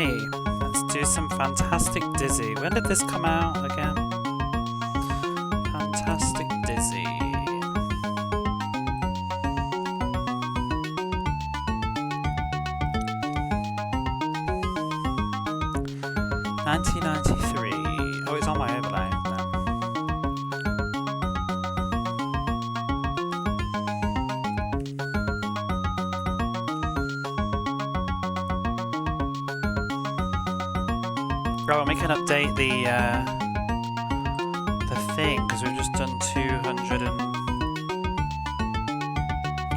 Okay, let's do some Fantastic Dizzy. When did this come out again? Fantastic Dizzy. $1993. Oh, it's on my overlay. Oh, and we can update the thing because we've just done 200 and.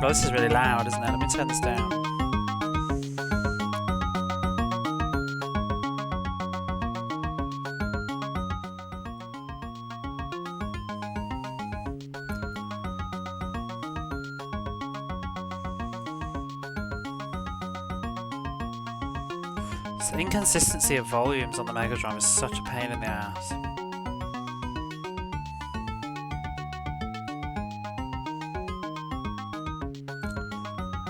Oh, this is really loud, isn't it? Let me turn this down. The inconsistency of volumes on the Mega Drive is such a pain in the ass.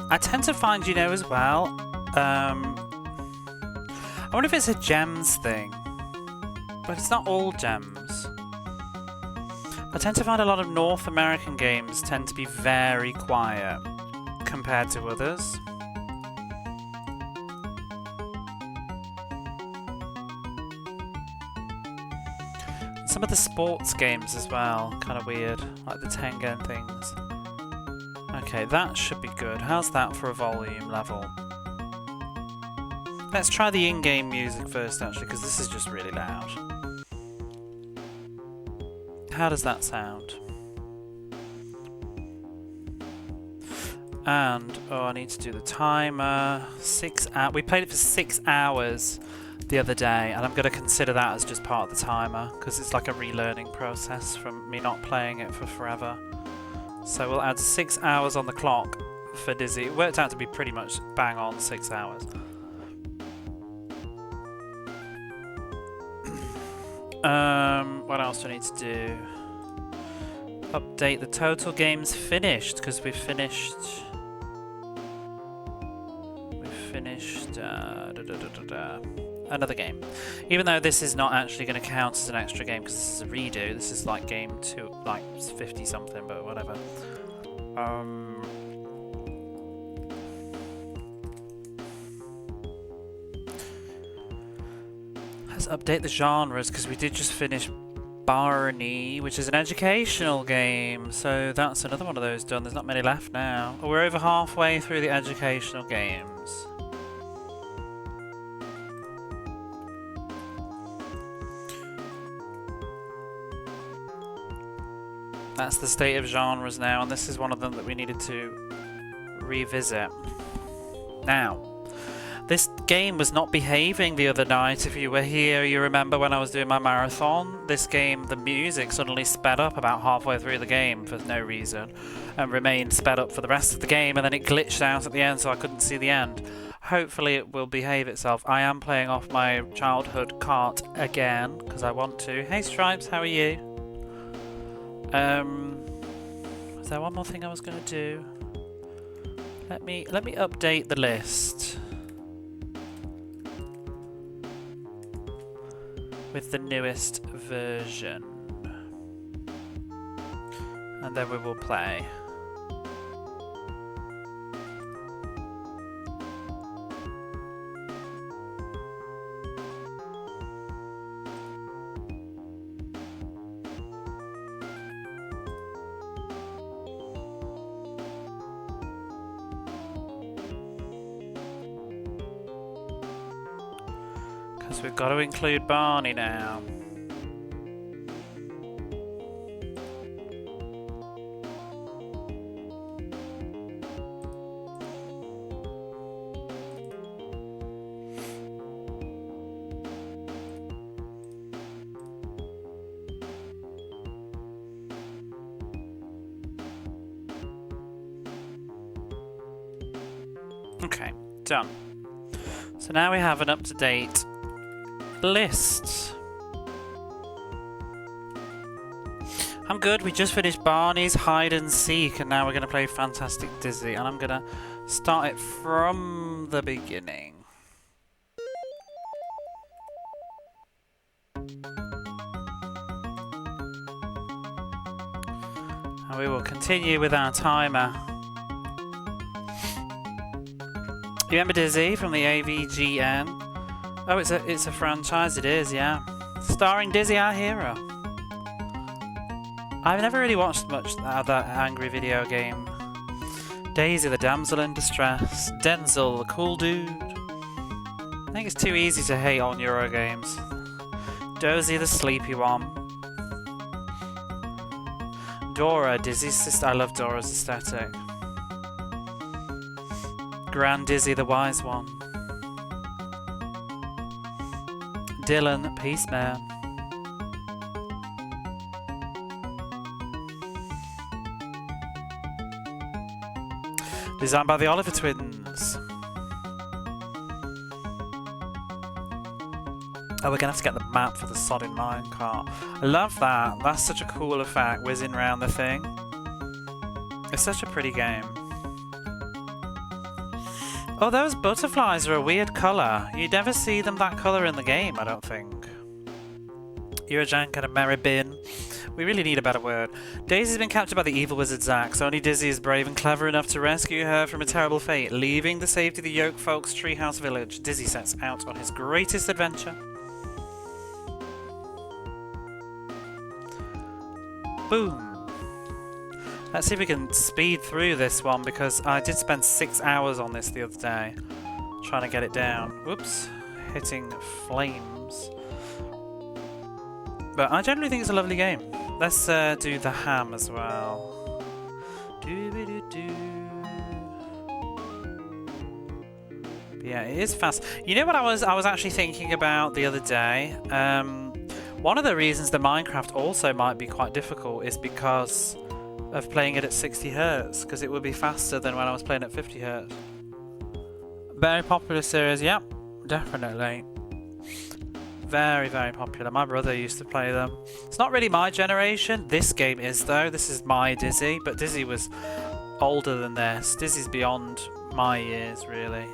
I tend to find, you know, as well, I wonder if it's a gems thing, but it's not all gems. I tend to find a lot of North American games tend to be very quiet compared to others. Some of the sports games as well, kind of weird, like the Tengen things. Okay, that should be good. How's that for a volume level? Let's try the in-game music first, actually, because this is just really loud. How does that sound? And, oh, I need to do the timer. 6 hours. We played it for 6 hours the other day, and I'm going to consider that as just part of the timer because it's like a relearning process from me not playing it for forever. So we'll add 6 hours on the clock for Dizzy. It worked out to be pretty much bang on 6 hours. What else do I need to do? Update the total games finished because we've finished. Another game. Even though this is not actually going to count as an extra game because this is a redo. This is like game 2, like 50 something, but whatever. Let's update the genres because we did just finish Barney, which is an educational game. So that's another one of those done. There's not many left now. Oh, we're over halfway through the educational games. That's the state of genres now, and this is one of them that we needed to revisit. Now, this game was not behaving the other night. If you were here, you remember when I was doing my marathon, this game, the music suddenly sped up about halfway through the game for no reason, and remained sped up for the rest of the game, and then it glitched out at the end so I couldn't see the end. Hopefully it will behave itself. I am playing off my childhood cart again, because I want to. Hey Stripes, how are you? Is there one more thing I was going to do? Let me update the list with the newest version, and then we will play. We've got to include Barney now. Okay, done. So now we have an up-to-date list. I'm good. We just finished Barney's Hide and Seek, and now we're going to play Fantastic Dizzy, and I'm going to start it from the beginning. And we will continue with our timer. You remember Dizzy from the AVGN? Oh, it's a franchise, it is, yeah. Starring Dizzy, our hero. I've never really watched much of that angry video game. Daisy, the damsel in distress. Denzel, the cool dude. I think it's too easy to hate on Euro games. Dozy, the sleepy one. Dora, Dizzy's sister. I love Dora's aesthetic. Grand Dizzy, the wise one. Dylan, peace man. Designed by the Oliver twins. Oh, we're gonna have to get the map for the sodding minecart. I love that. That's such a cool effect, whizzing around the thing. It's such a pretty game. Oh, those butterflies are a weird colour. You never see them that colour in the game, I don't think. Eurojank and a merry bin. We really need a better word. Daisy's been captured by the evil wizard Zax. Only Dizzy is brave and clever enough to rescue her from a terrible fate. Leaving the safety of the Yoke folks' treehouse village, Dizzy sets out on his greatest adventure. Boom. Let's see if we can speed through this one, because I did spend 6 hours on this the other day trying to get it down. Whoops. Hitting flames. But I generally think it's a lovely game. Let's do the ham as well. Yeah, it is fast. You know what I was actually thinking about the other day? One of the reasons the Minecraft also might be quite difficult is because of playing it at 60 Hz, because it would be faster than when I was playing at 50 Hz. Very popular series, yep, definitely. Very, very popular. My brother used to play them. It's not really my generation. This game is, though. This is my Dizzy, but Dizzy was older than this. Dizzy's beyond my years, really.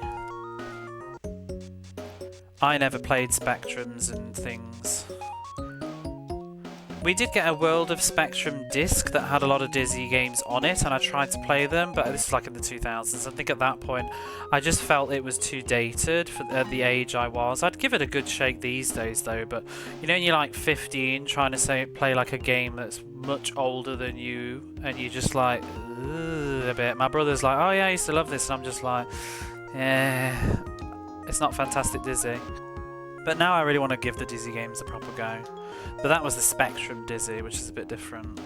I never played Spectrums and things. We did get a World of Spectrum disc that had a lot of Dizzy games on it, and I tried to play them, but this is like in the 2000s. I think at that point I just felt it was too dated for the age I was. I'd give it a good shake these days though, but you know when you're like 15 trying to play like a game that's much older than you, and you just like a bit. My brother's like, oh yeah, I used to love this, and I'm just like, yeah, it's not fantastic Dizzy. But now I really want to give the Dizzy games a proper go. But that was the Spectrum Dizzy, which is a bit different.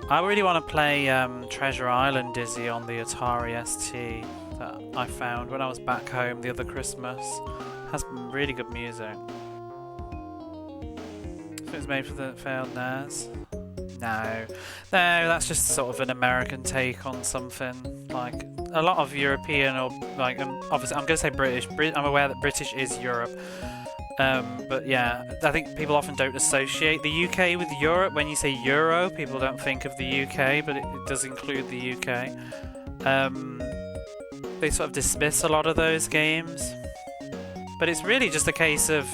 I really want to play Treasure Island Dizzy on the Atari ST that I found when I was back home the other Christmas. It has really good music. It was made for the failed NES. No, that's just sort of an American take on something. Like a lot of European, or like obviously I'm going to say British. I'm aware that British is Europe. But yeah, I think people often don't associate the UK with Europe. When you say Euro, people don't think of the UK, but it does include the UK. They sort of dismiss a lot of those games. But it's really just a case of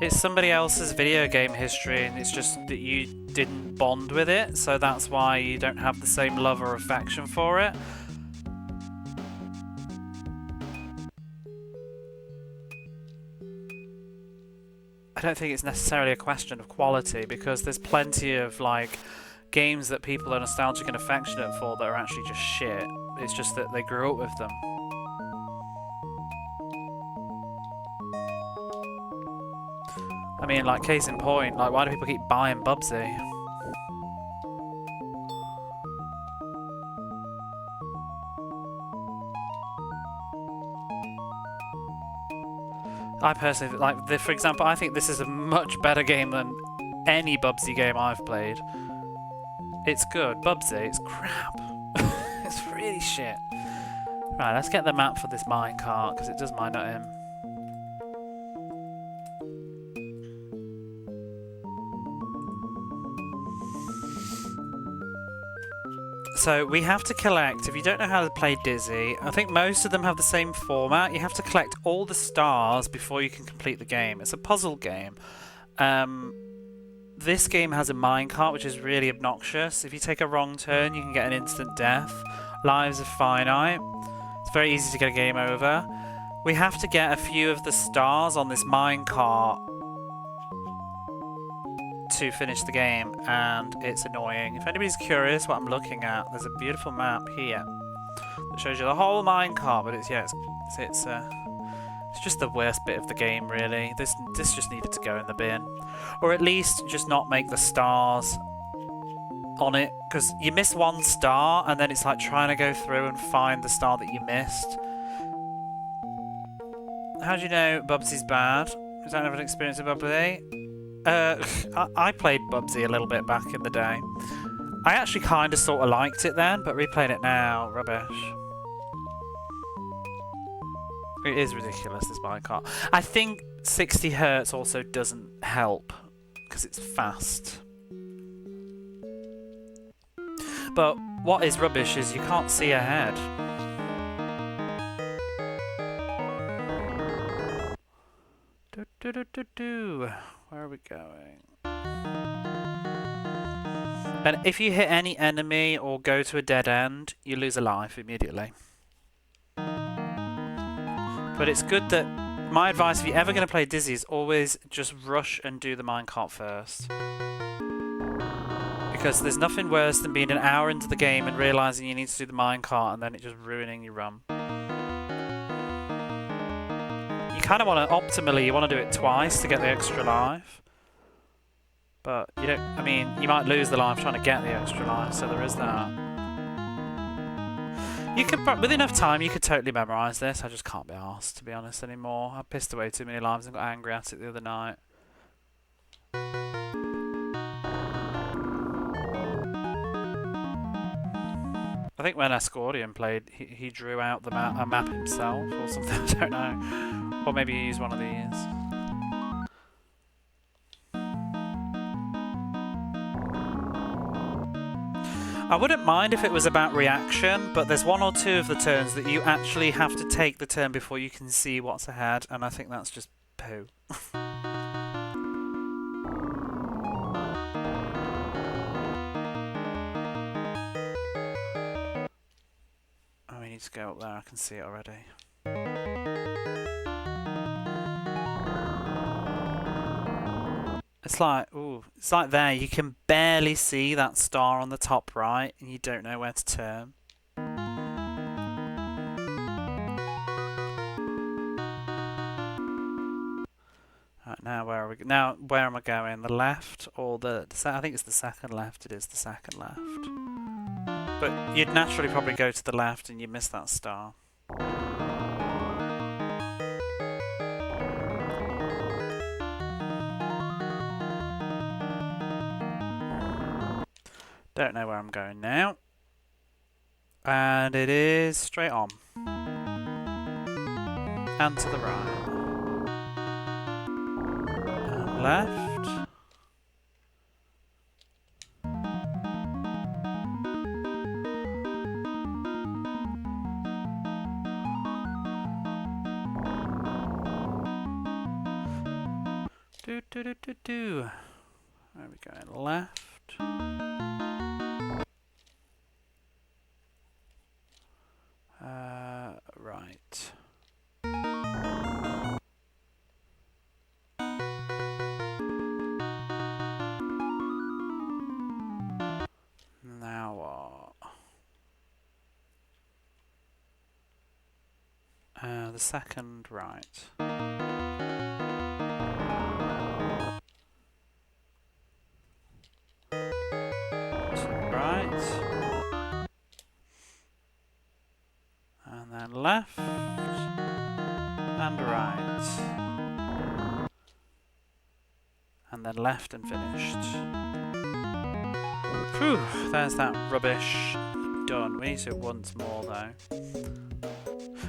it's somebody else's video game history, and it's just that you didn't bond with it, so that's why you don't have the same love or affection for it. I don't think it's necessarily a question of quality, because there's plenty of like games that people are nostalgic and affectionate for that are actually just shit. It's just that they grew up with them. I mean, like, case in point, like, why do people keep buying Bubsy? I personally, like, for example, I think this is a much better game than any Bubsy game I've played. It's good. Bubsy, it's crap. It's really shit. Right, let's get the map for this minecart, because it does mine not him. So we have to collect, if you don't know how to play Dizzy, I think most of them have the same format. You have to collect all the stars before you can complete the game. It's a puzzle game. The this game has a minecart, which is really obnoxious. If you take a wrong turn, you can get an instant death. Lives are finite. It's very easy to get a game over. We have to get a few of the stars on this minecart to finish the game, and it's annoying. If anybody's curious what I'm looking at, there's a beautiful map here that shows you the whole minecart, but it's just the worst bit of the game, really. This just needed to go in the bin, or at least just not make the stars on it, because you miss one star and then it's like trying to go through and find the star that you missed. How do you know Bubsy's bad? Is that an experience with Bubsy? I played Bubsy a little bit back in the day. I actually kind of sort of liked it then, but replaying it now, rubbish. It is ridiculous, this minecart. I think 60 Hz also doesn't help, because it's fast. But what is rubbish is you can't see ahead. Where are we going? And if you hit any enemy or go to a dead end, you lose a life immediately. But it's good that... My advice, if you're ever going to play Dizzy, is always just rush and do the minecart first. Because there's nothing worse than being an hour into the game and realising you need to do the minecart and then it just ruining your run. You kind of want to, optimally, you want to do it twice to get the extra life. But you don't, I mean, you might lose the life trying to get the extra life, so there is that. You could, with enough time, you could totally memorise this. I just can't be arsed, to be honest, anymore. I pissed away too many lives and got angry at it the other night. I think when Ascordian played, he drew out the a map himself or something, I don't know. Or maybe he used one of these. I wouldn't mind if it was about reaction, but there's one or two of the turns that you actually have to take the turn before you can see what's ahead, and I think that's just poo. Oh, we need to go up there, I can see it already. It's like, ooh, it's like there, you can barely see that star on the top right, and you don't know where to turn. Right, now where are we? Now where am I going? The left or the? I think it's the second left. It is the second left. But you'd naturally probably go to the left, and you miss that star. Don't know where I'm going now. And it is straight on. And to the right. And left. Where are we going? Left. Right. Now what? The second right. And left and right, and then left and finished. Phew, there's that rubbish done. We need to do it once more though.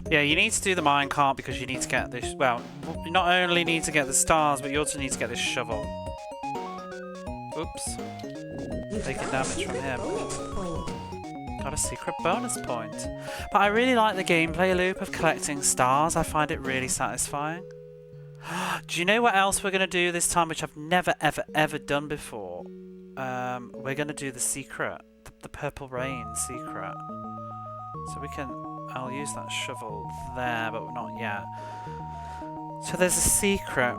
Yeah, you need to do the minecart because you need to get this. Well, you not only need to get the stars, but you also need to get this shovel. Oops, taking damage from him. Got a secret bonus point. But I really like the gameplay loop of collecting stars. I find it really satisfying. Do you know what else we're going to do this time, which I've never, ever, ever done before? We're going to do the secret. The Purple Rain secret. So we can... I'll use that shovel there, but not yet. So there's a secret.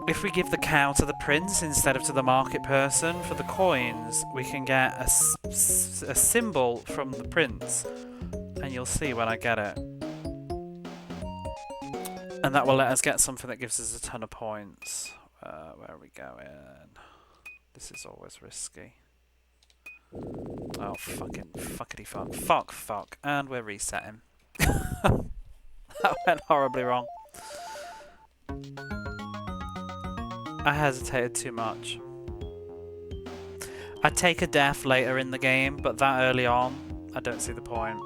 If we give the cow to the prince instead of to the market person for the coins, we can get a symbol from the prince. And you'll see when I get it. And that will let us get something that gives us a ton of points. Where are we going? This is always risky. Oh, fuckity fuck. Fuck. And we're resetting. That went horribly wrong. I hesitated too much. I'd take a death later in the game, but that early on, I don't see the point.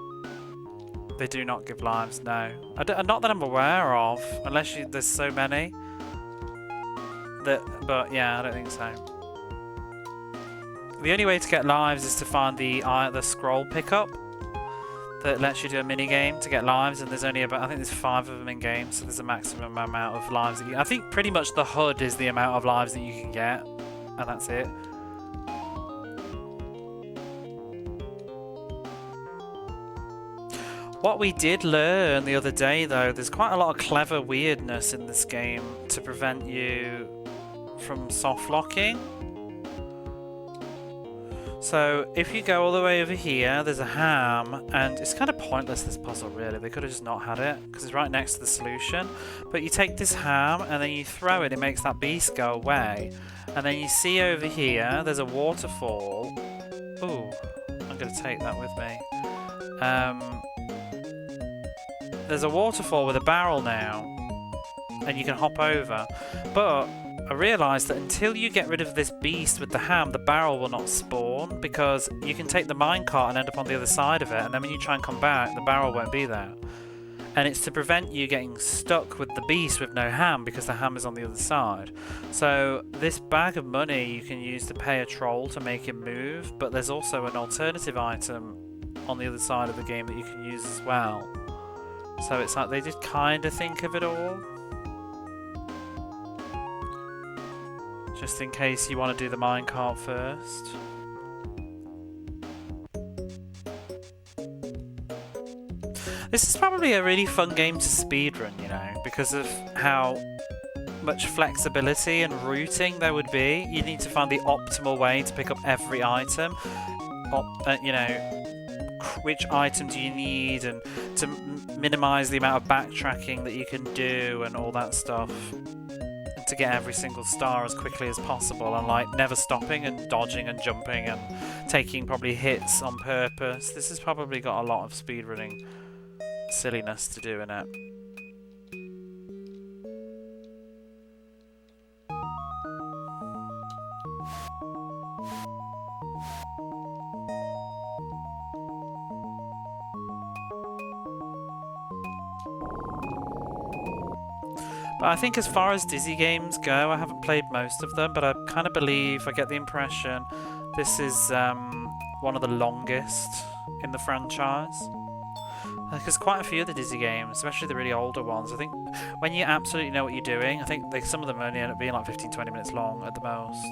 They do not give lives, no. Not that I'm aware of, unless there's so many. But yeah, I don't think so. The only way to get lives is to find the scroll pickup that lets you do a mini game to get lives, and there's only about, I think there's 5 of them in game, so there's a maximum amount of lives that I think pretty much the HUD is the amount of lives that you can get, and that's it. What we did learn the other day, though, there's quite a lot of clever weirdness in this game to prevent you from soft locking. So if you go all the way over here, there's a ham, and it's kind of pointless, this puzzle, really. They could have just not had it, because it's right next to the solution. But you take this ham, and then you throw it, it makes that beast go away. And then you see over here, there's a waterfall. Ooh, I'm going to take that with me. There's a waterfall with a barrel now, and you can hop over. But I realised that until you get rid of this beast with the ham, the barrel will not spawn, because you can take the minecart and end up on the other side of it, and then when you try and come back, the barrel won't be there. And it's to prevent you getting stuck with the beast with no ham, because the ham is on the other side. So this bag of money you can use to pay a troll to make him move, but there's also an alternative item on the other side of the game that you can use as well. So it's like they did kind of think of it all. Just in case you want to do the minecart first. This is probably a really fun game to speedrun, you know, because of how much flexibility and routing there would be. You need to find the optimal way to pick up every item. You know, which item do you need, and to minimize the amount of backtracking that you can do and all that stuff, and to get every single star as quickly as possible, and like never stopping and dodging and jumping and taking probably hits on purpose. This has probably got a lot of speedrunning silliness to do in it. But I think as far as Dizzy games go, I haven't played most of them, but I kind of believe, I get the impression, this is one of the longest in the franchise. Because quite a few of the Dizzy games, especially the really older ones, I think when you absolutely know what you're doing, I think some of them only end up being like 15-20 minutes long at the most.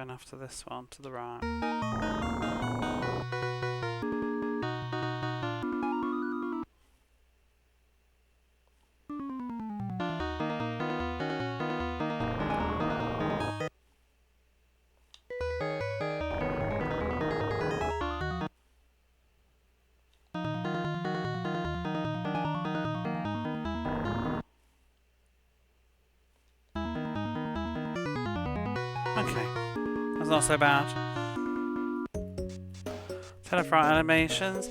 going after this one to the right. Okay, that's not so bad. Telefront animations.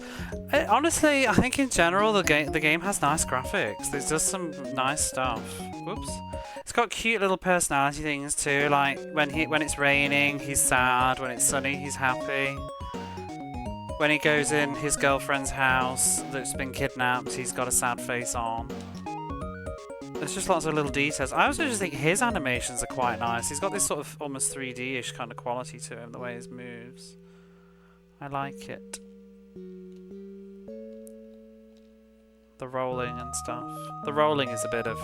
Honestly, I think in general the game has nice graphics. There's just some nice stuff. Whoops. It's got cute little personality things too. Like when it's raining, he's sad. When it's sunny, he's happy. When he goes in his girlfriend's house that's been kidnapped, he's got a sad face on. There's just lots of little details. I also just think his animations are quite nice. He's got this sort of almost 3D-ish kind of quality to him, the way he moves. I like it. The rolling and stuff. The rolling is a bit of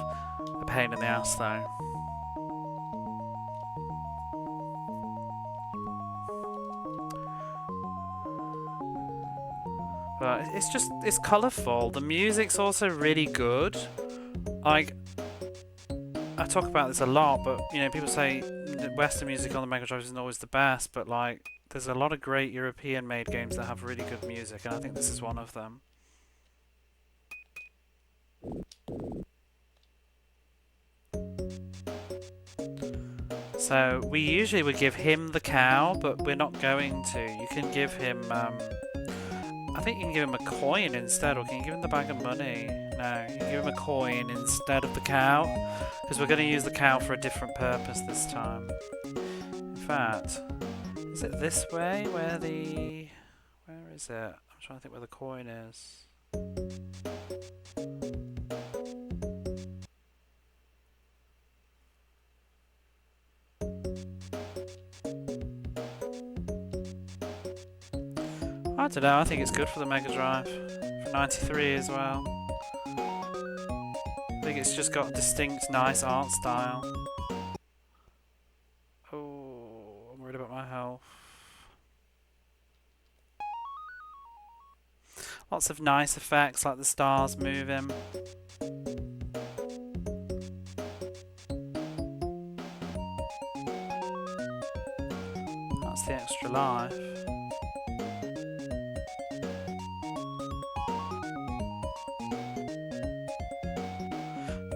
a pain in the ass though. But it's colourful. The music's also really good. Like, I talk about this a lot, but you know, people say Western music on the Mega Drive isn't always the best, but like, there's a lot of great European-made games that have really good music, and I think this is one of them. So we usually would give him the cow, but we're not going to. You can give him, I think you can give him a coin instead, or can you give him the bag of money? No, you can give him a coin instead of the cow, because we're going to use the cow for a different purpose this time. In fact, is it this way where is it? I'm trying to think where the coin is. I don't know, I think it's good for the Mega Drive. For 93 as well. I think it's just got a distinct, nice art style. Oh, I'm worried about my health. Lots of nice effects, like the stars moving. That's the extra life.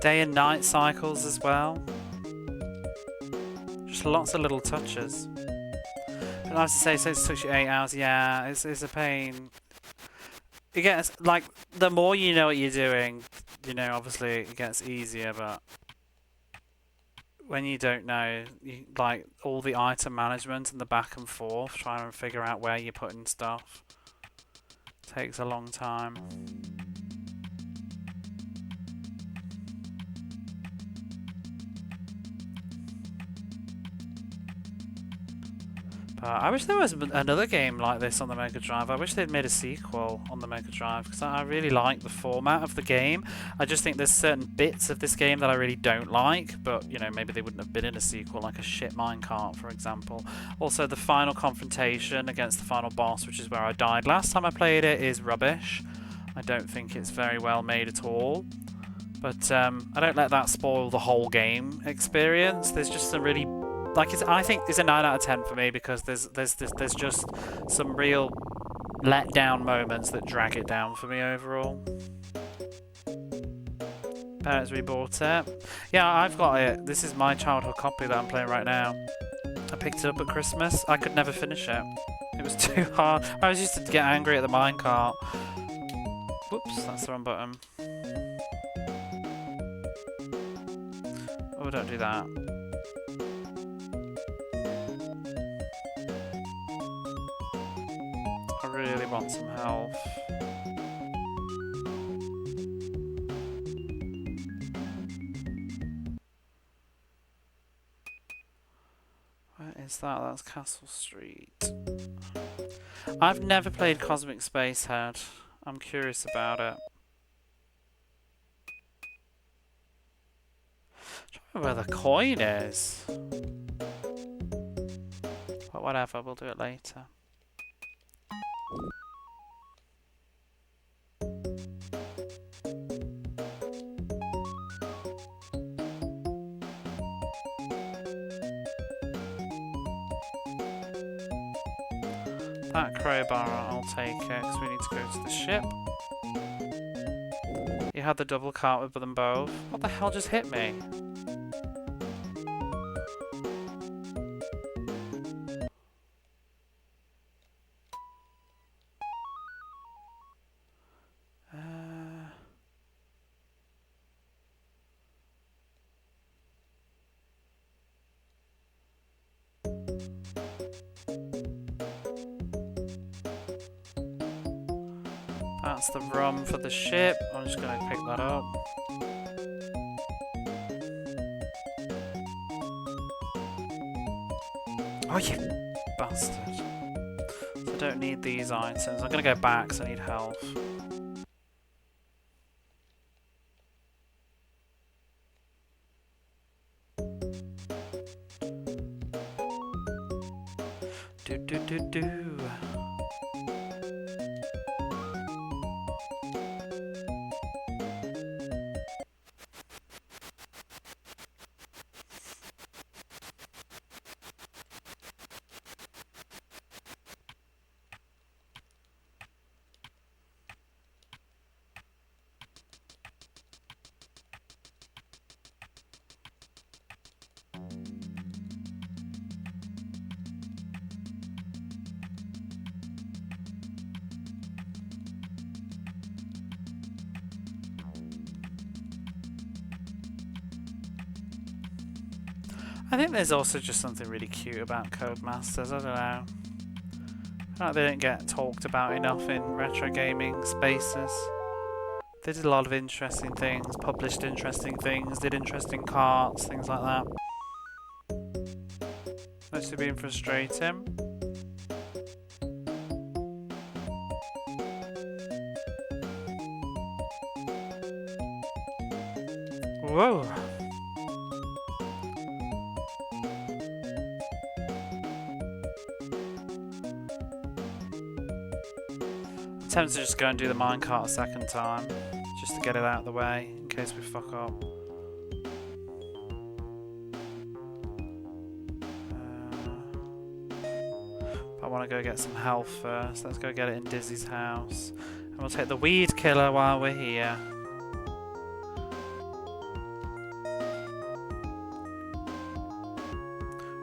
Day and night cycles as well. Just lots of little touches. But nice to say, so it took you 8 hours. Yeah, it's a pain. It gets, like, the more you know what you're doing, you know, obviously it gets easier, but when you don't know, like, all the item management and the back and forth, trying to figure out where you're putting stuff, takes a long time. I wish there was another game like this on the Mega Drive. I wish they'd made a sequel on the Mega Drive, because I really like the format of the game. I just think there's certain bits of this game that I really don't like, but you know, maybe they wouldn't have been in a sequel, like a shit minecart, for example. Also, the final confrontation against the final boss, which is where I died last time I played it, is rubbish. I don't think it's very well made at all. But I don't let that spoil the whole game experience. There's just some really... Like, I think it's a 9 out of 10 for me, because there's just some real letdown moments that drag it down for me overall. Parents rebought it. Yeah, I've got it. This is my childhood copy that I'm playing right now. I picked it up at Christmas. I could never finish it. It was too hard. I was used to get angry at the minecart. Whoops, that's the wrong button. Oh, don't do that. I really want some health. Where is that? That's Castle Street. I've never played Cosmic Spacehead. I'm curious about it. I'm trying to remember where the coin is. But whatever, we'll do it later. That crowbar, I'll take it, because we need to go to the ship. You had the double cart with them both. What the hell just hit me? That's the rum for the ship. I'm just going to pick that up. Oh, you bastard. So I don't need these items. I'm going to go back because I need health. Do. I think there's also just something really cute about Codemasters, I don't know. I feel like they don't get talked about enough in retro gaming spaces. They did a lot of interesting things, published interesting things, did interesting carts, things like that. Mostly being frustrating. Whoa! I'm tempted to just go and do the minecart a second time, just to get it out of the way, in case we fuck up. I want to go get some health first. Let's go get it in Dizzy's house. And we'll take the weed killer while we're here.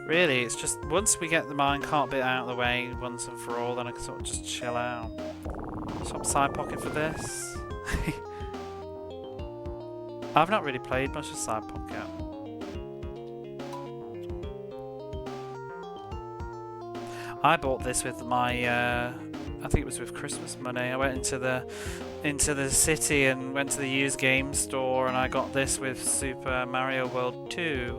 Really, it's just once we get the minecart bit out of the way once and for all, then I can sort of just chill out. Swap side pocket for this. I've not really played much of side pocket. I bought this with my, I think it was with Christmas money. I went into the city and went to the used game store, and I got this with Super Mario World 2,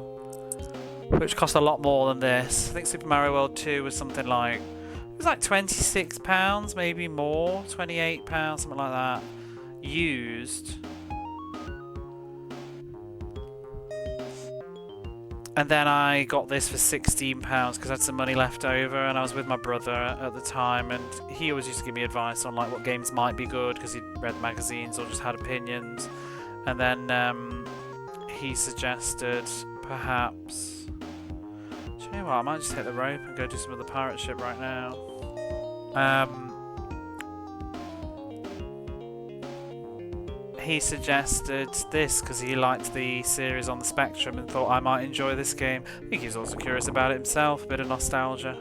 which cost a lot more than this. I think Super Mario World 2 was something like, it was like £26, maybe more, £28, something like that, used. And then I got this for £16 because I had some money left over, and I was with my brother at the time, and he always used to give me advice on like what games might be good because he'd read magazines or just had opinions. And then he suggested perhaps, do you know what, I might just hit the rope and go do some of the pirate ship right now. He suggested this because he liked the series on the Spectrum and thought I might enjoy this game. I think he was also curious about it himself, a bit of nostalgia.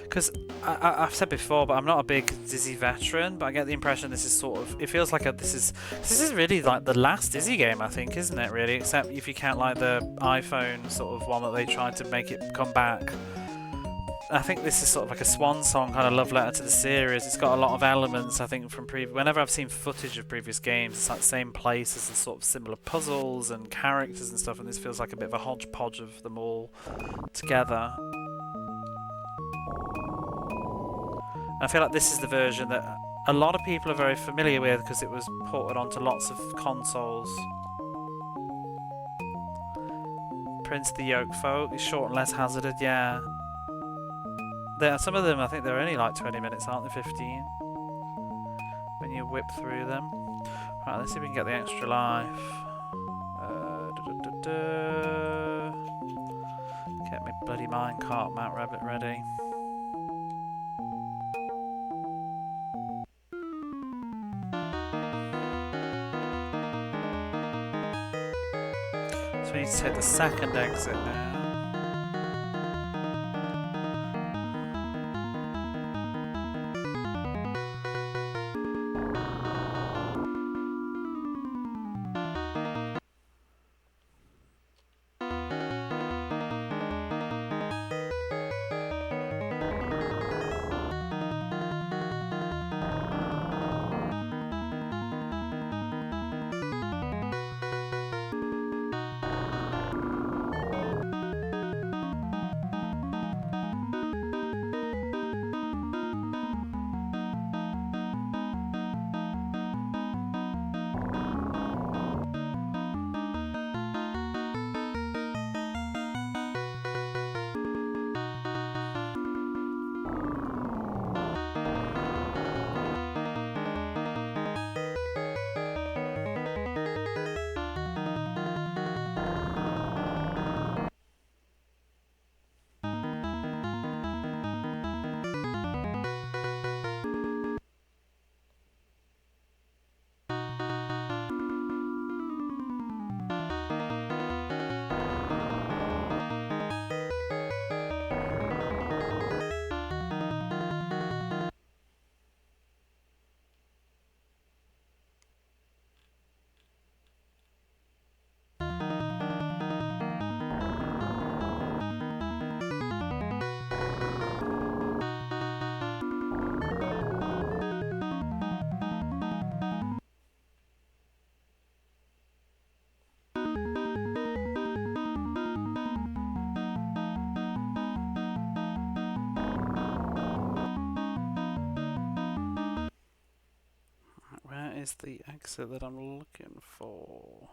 Because I've said before, but I'm not a big Dizzy veteran, but I get the impression this is sort of, it feels like this is really like the last Dizzy game, I think, isn't it, really? Except if you count like the iPhone sort of one that they tried to make it come back. I think this is sort of like a swan song kind of love letter to the series. It's got a lot of elements, I think, from whenever I've seen footage of previous games, it's like the same places and sort of similar puzzles and characters and stuff, and this feels like a bit of a hodgepodge of them all together. I feel like this is the version that a lot of people are very familiar with because it was ported onto lots of consoles. Prince the Yoke Folk is short and less hazarded, yeah. Some of them, I think they're only like 20 minutes, aren't they? 15? When you whip through them. Right, let's see if we can get the extra life. Get me bloody minecart, Mount Rabbit ready. So we need to take the second exit now. Is the exit that I'm looking for?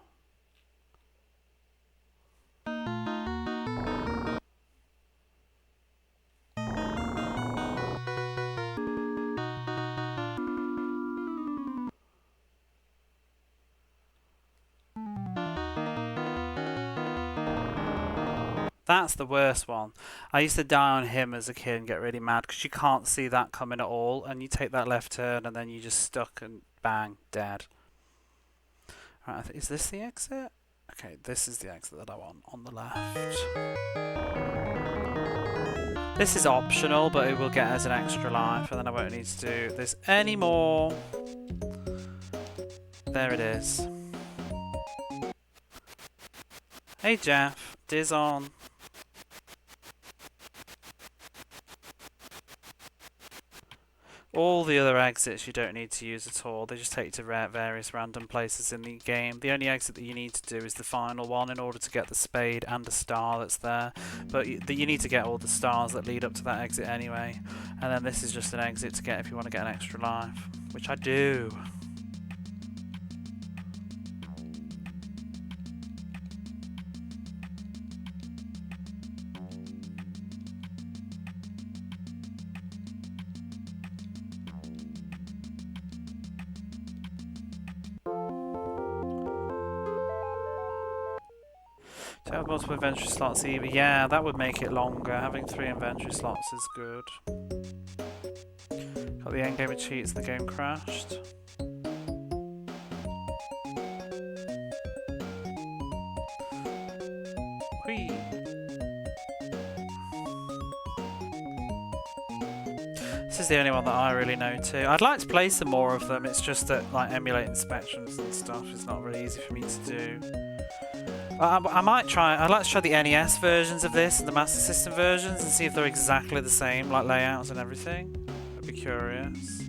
That's the worst one. I used to die on him as a kid and get really mad because you can't see that coming at all, and you take that left turn and then you just stuck and bang, dead. Right, is this the exit? Okay, this is the exit that I want on the left. This is optional, but it will get us an extra life, and then I won't need to do this anymore. There it is. Hey Jeff, Diz on. All the other exits you don't need to use at all. They just take you to various random places in the game. The only exit that you need to do is the final one in order to get the spade and a star that's there. But you need to get all the stars that lead up to that exit anyway. And then this is just an exit to get if you want to get an extra life, which I do. To have multiple inventory slots either. Yeah, that would make it longer. Having 3 inventory slots is good. Got the endgame of cheats and the game crashed. Whee! This is the only one that I really know too. I'd like to play some more of them, it's just that like emulating spectrums and stuff is not really easy for me to do. I might try. I'd like to try the NES versions of this and the Master System versions and see if they're exactly the same, like layouts and everything. I'd be curious.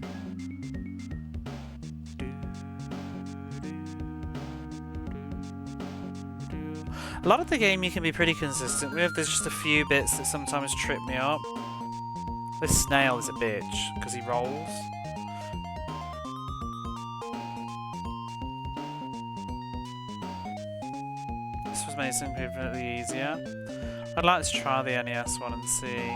A lot of the game you can be pretty consistent with. There's just a few bits that sometimes trip me up. This snail is a bitch because he rolls. made it significantly easier. I'd like to try the NES one and see.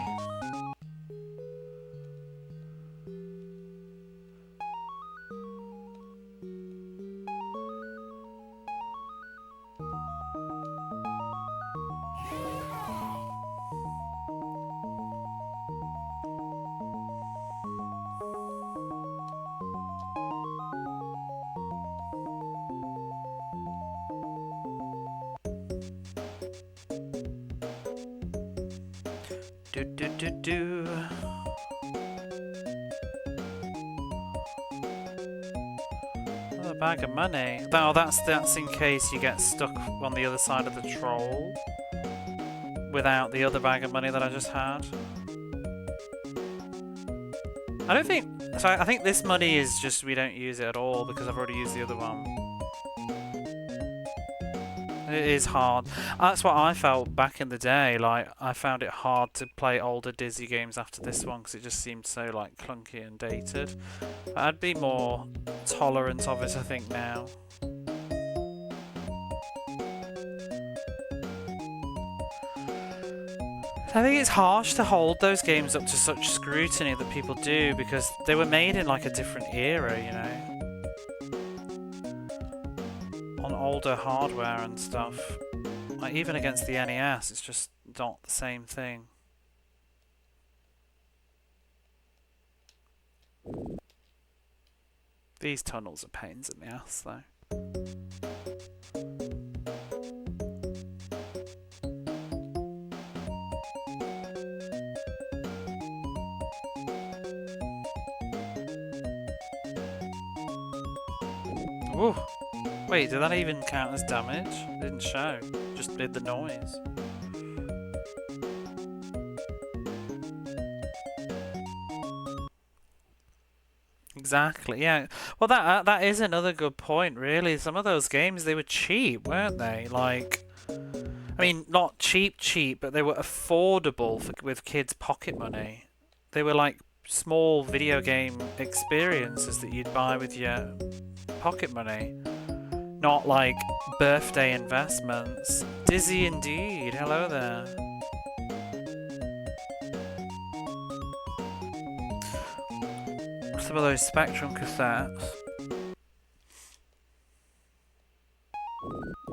Do. Oh, a bag of money. Oh, that's in case you get stuck on the other side of the troll without the other bag of money that I just had. I don't think... So I think this money is just we don't use it at all because I've already used the other one. It is hard. That's what I felt back in the day. Like, I found it hard to play older Dizzy games after this one because it just seemed so, like, clunky and dated. I'd be more tolerant of it, I think, now. I think it's harsh to hold those games up to such scrutiny that people do because they were made in, like, a different era, you know? On older hardware and stuff. Like, even against the NES, it's just not the same thing. These tunnels are pains in the ass, though. Ooh. Wait, did that even count as damage? It didn't show. Just did the noise. Exactly, yeah. Well, that is another good point, really. Some of those games, they were cheap, weren't they? Like, I mean, not cheap, but they were affordable with kids' pocket money. They were like small video game experiences that you'd buy with your pocket money. Not like birthday investments. Dizzy indeed. Hello there. Some of those Spectrum cassettes.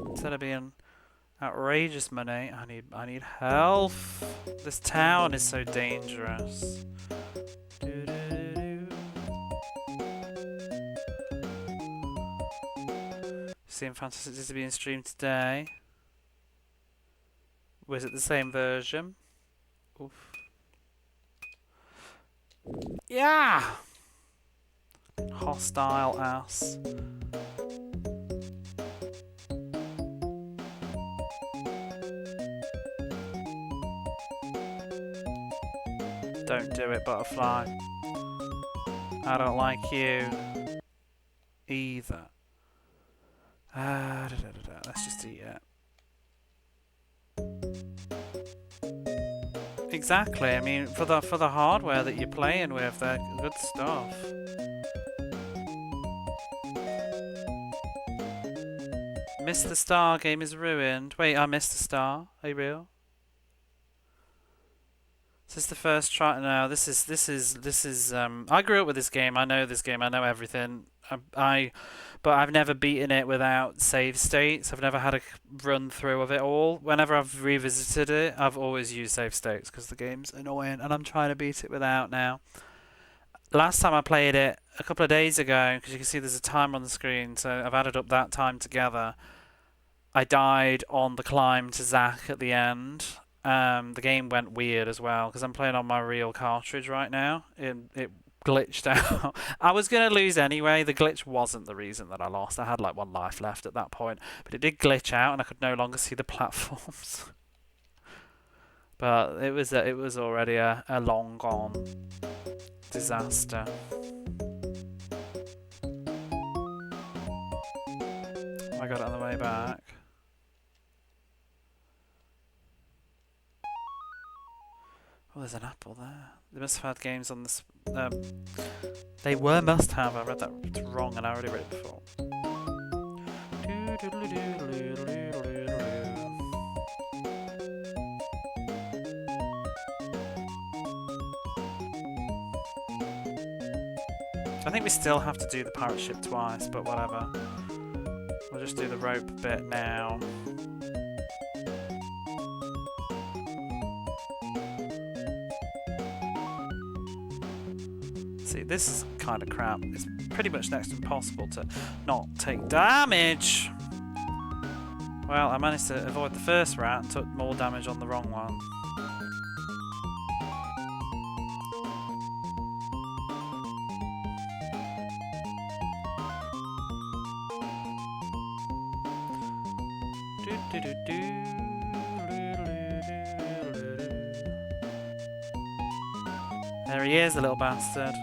Instead of being outrageous money, I need health. This town is so dangerous. Seeing Fantastic Disney being streamed today. Was it the same version? Oof. Yeah! Hostile ass. Don't do it, butterfly. I don't like you either. Let's just eat it. Exactly. I mean, for the hardware that you're playing with, they're good stuff. Missed the Star game is ruined. Wait, I missed the Star. Are you real? Is this the first try? No, this is. I grew up with this game. I know this game. I know everything. But I've never beaten it without save states. I've never had a run through of it all. Whenever I've revisited it, I've always used save states because the game's annoying, and I'm trying to beat it without now. Last time I played it a couple of days ago, because you can see there's a timer on the screen, so I've added up that time together. I died on the climb to Zack at the end. The game went weird as well because I'm playing on my real cartridge right now. It glitched out. I was going to lose anyway. The glitch wasn't the reason that I lost. I had like 1 life left at that point, but it did glitch out and I could no longer see the platforms. But it was already a long gone disaster. I got it on the way back. Oh, there's an apple there. They must have had games on this. They were must have. I read that wrong and I already read it before. I think we still have to do the pirate ship twice, but whatever. We'll just do the rope bit now. See, this is kind of crap. It's pretty much next to impossible to not take damage. Well, I managed to avoid the first rat and took more damage on the wrong one. There he is, the little bastard.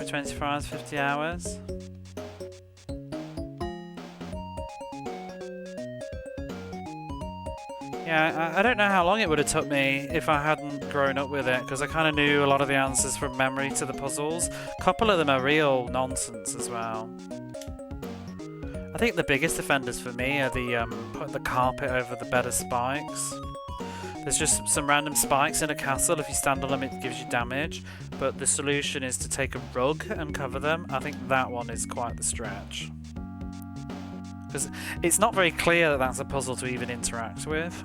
24 hours, 50 hours. Yeah, I don't know how long it would have took me if I hadn't grown up with it, because I kind of knew a lot of the answers from memory to the puzzles. A couple of them are real nonsense as well. I think the biggest offenders for me are the putting the carpet over the bed of spikes. There's just some random spikes in a castle. If you stand on them, it gives you damage. But the solution is to take a rug and cover them. I think that one is quite the stretch. Because it's not very clear that that's a puzzle to even interact with.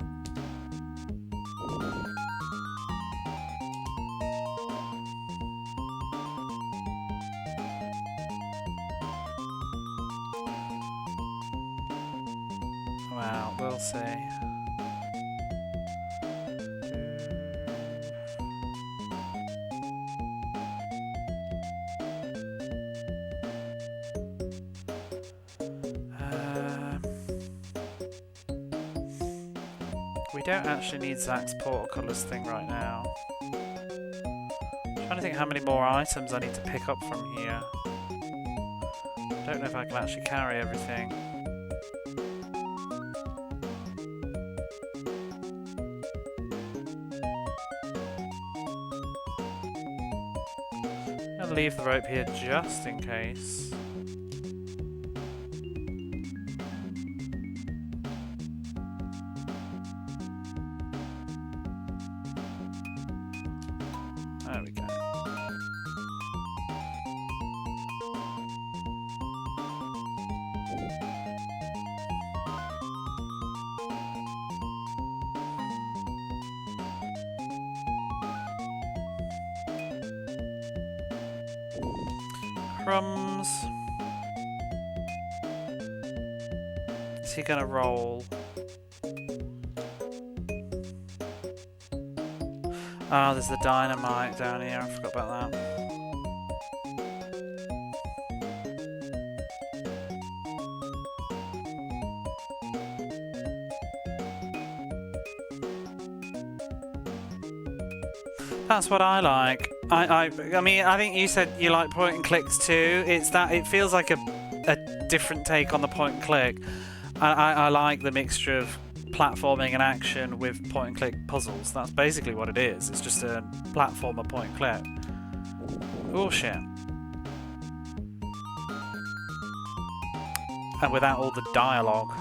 Well, we'll see. We don't actually need Zach's portal colours thing right now. I'm trying to think how many more items I need to pick up from here. I don't know if I can actually carry everything. I'll leave the rope here just in case. There we go. Crumbs. Is he gonna roll? Ah, there's the dynamite down here. I forgot about that. That's what I like. I mean, I think you said you like point and clicks too. It's that it feels like a different take on the point and click. I like the mixture of platforming and action with point and click puzzles. That's basically what it is. It's just a platformer point and click. Oh shit. And without all the dialogue.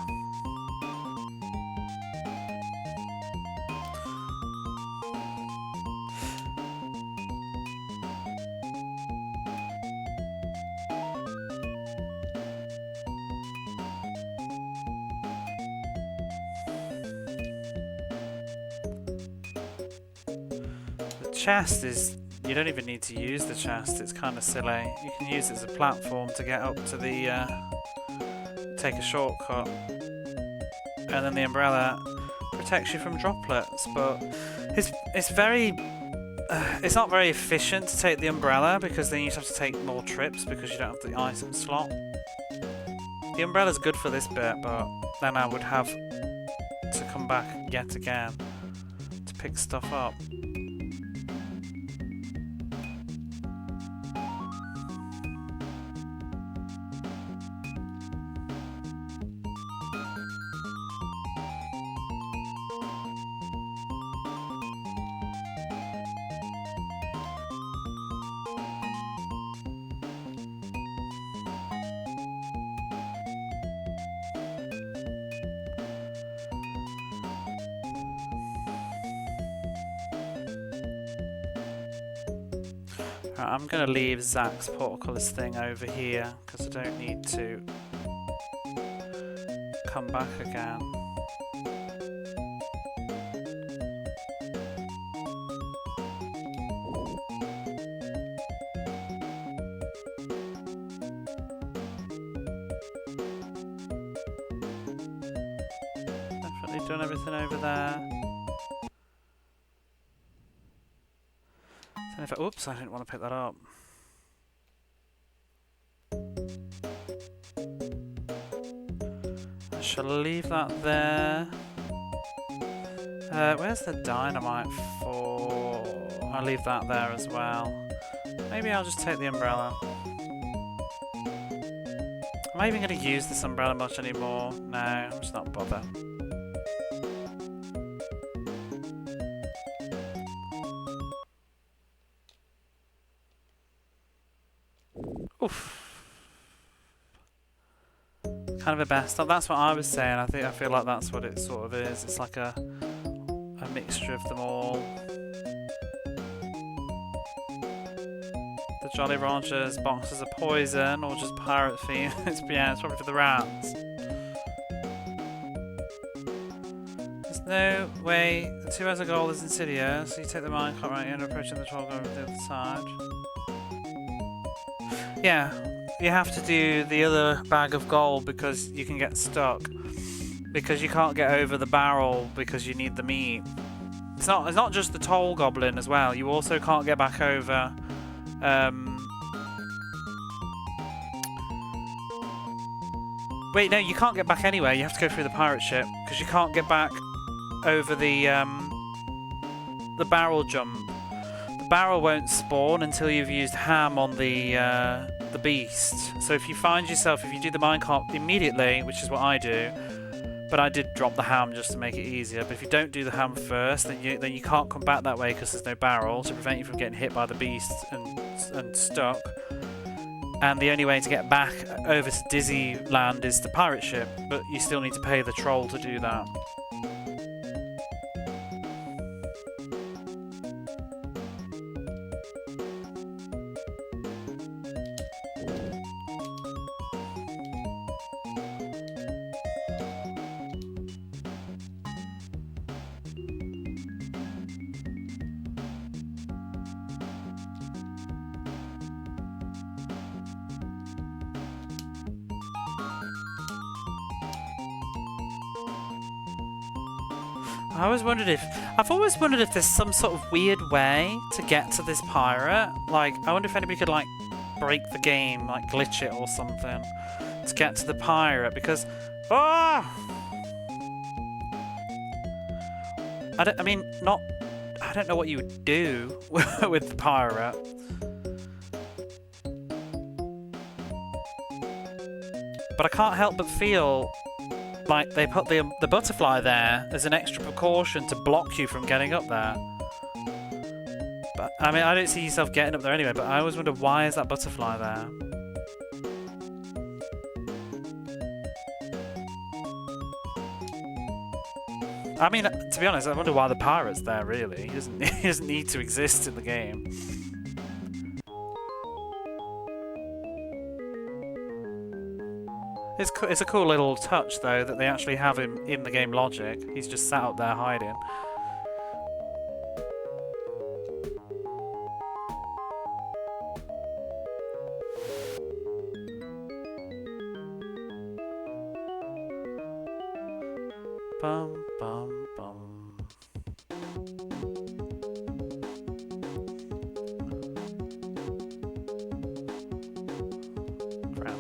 Chest is, you don't even need to use the chest, it's kind of silly. You can use it as a platform to get up to the, take a shortcut. And then the umbrella protects you from droplets, but it's very, it's not very efficient to take the umbrella because then you have to take more trips because you don't have the item slot. The umbrella's good for this bit, but then I would have to come back yet again to pick stuff up. Right, I'm going to leave Zach's portcullis thing over here because I don't need to come back again. Definitely done everything over there. Oops, I didn't want to pick that up. I shall leave that there. Where's the dynamite for? I'll leave that there as well. Maybe I'll just take the umbrella. Am I even going to use this umbrella much anymore? No, I'm just not bothered. Oof. Kind of a best. That's what I was saying. I feel like that's what it sort of is. It's like a mixture of them all. The Jolly Rogers boxes of poison, or just pirate theme. Yeah, it's probably for the rats. There's no way. The 2 hours of gold is insidious. So you take the minecart right and approaching the troll over the other side. Yeah, you have to do the other bag of gold because you can get stuck. Because you can't get over the barrel because you need the meat. It's not just the toll goblin as well. You also can't get back over. Wait, no, you can't get back anywhere. You have to go through the pirate ship because you can't get back over the barrel jump. Barrel won't spawn until you've used ham on the beast. So if you find yourself, if you do the minecart immediately, which is what I do, but I did drop the ham just to make it easier. But if you don't do the ham first, then you can't come back that way because there's no barrel to prevent you from getting hit by the beast and stuck. And the only way to get back over to Disneyland is the pirate ship, but you still need to pay the troll to do that. I've always wondered if there's some sort of weird way to get to this pirate. Like, I wonder if anybody could, like, break the game, like, glitch it or something to get to the pirate, because... Oh! I don't know what you would do with the pirate. But I can't help but feel like they put the butterfly there as an extra precaution to block you from getting up there. But I mean, I don't see yourself getting up there anyway, but I always wonder, why is that butterfly there? I mean, to be honest, I wonder why the pirate's there, really. He doesn't need to exist in the game. It's a cool little touch, though, that they actually have him in the game logic. He's just sat up there hiding. Bum, bum, bum. Crap.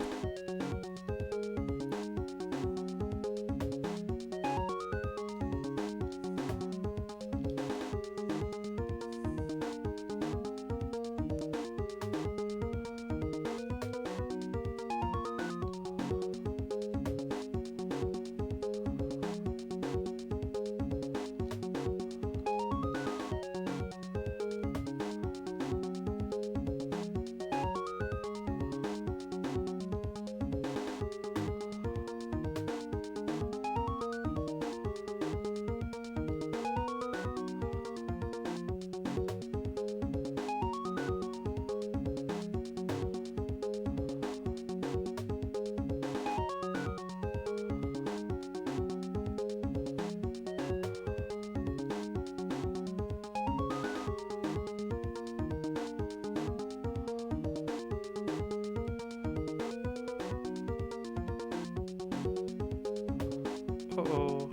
Uh-oh.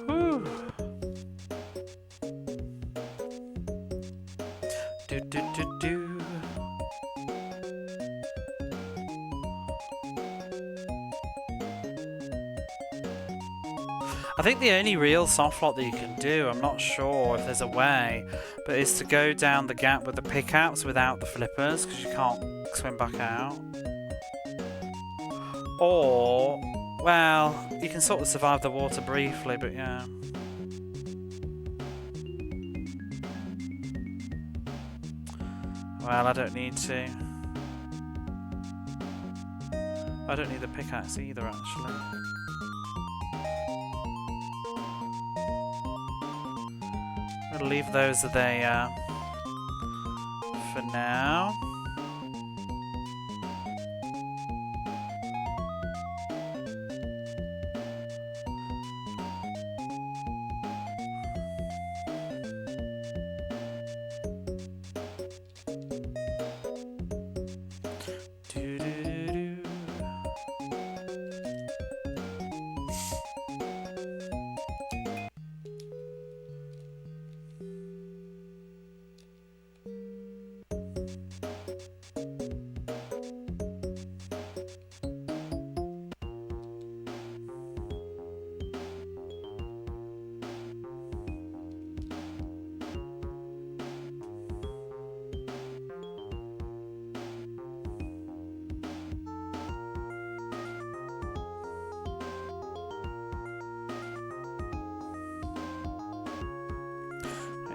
Whew. Do do do do. I think the only real soft lock that you can do, I'm not sure if there's a way, but is to go down the gap with the pickaxe without the flippers, because you can't swim back out. Or, well, you can sort of survive the water briefly, but yeah. Well, I don't need to. I don't need the pickaxe either, actually. I'm gonna leave those as they are for now.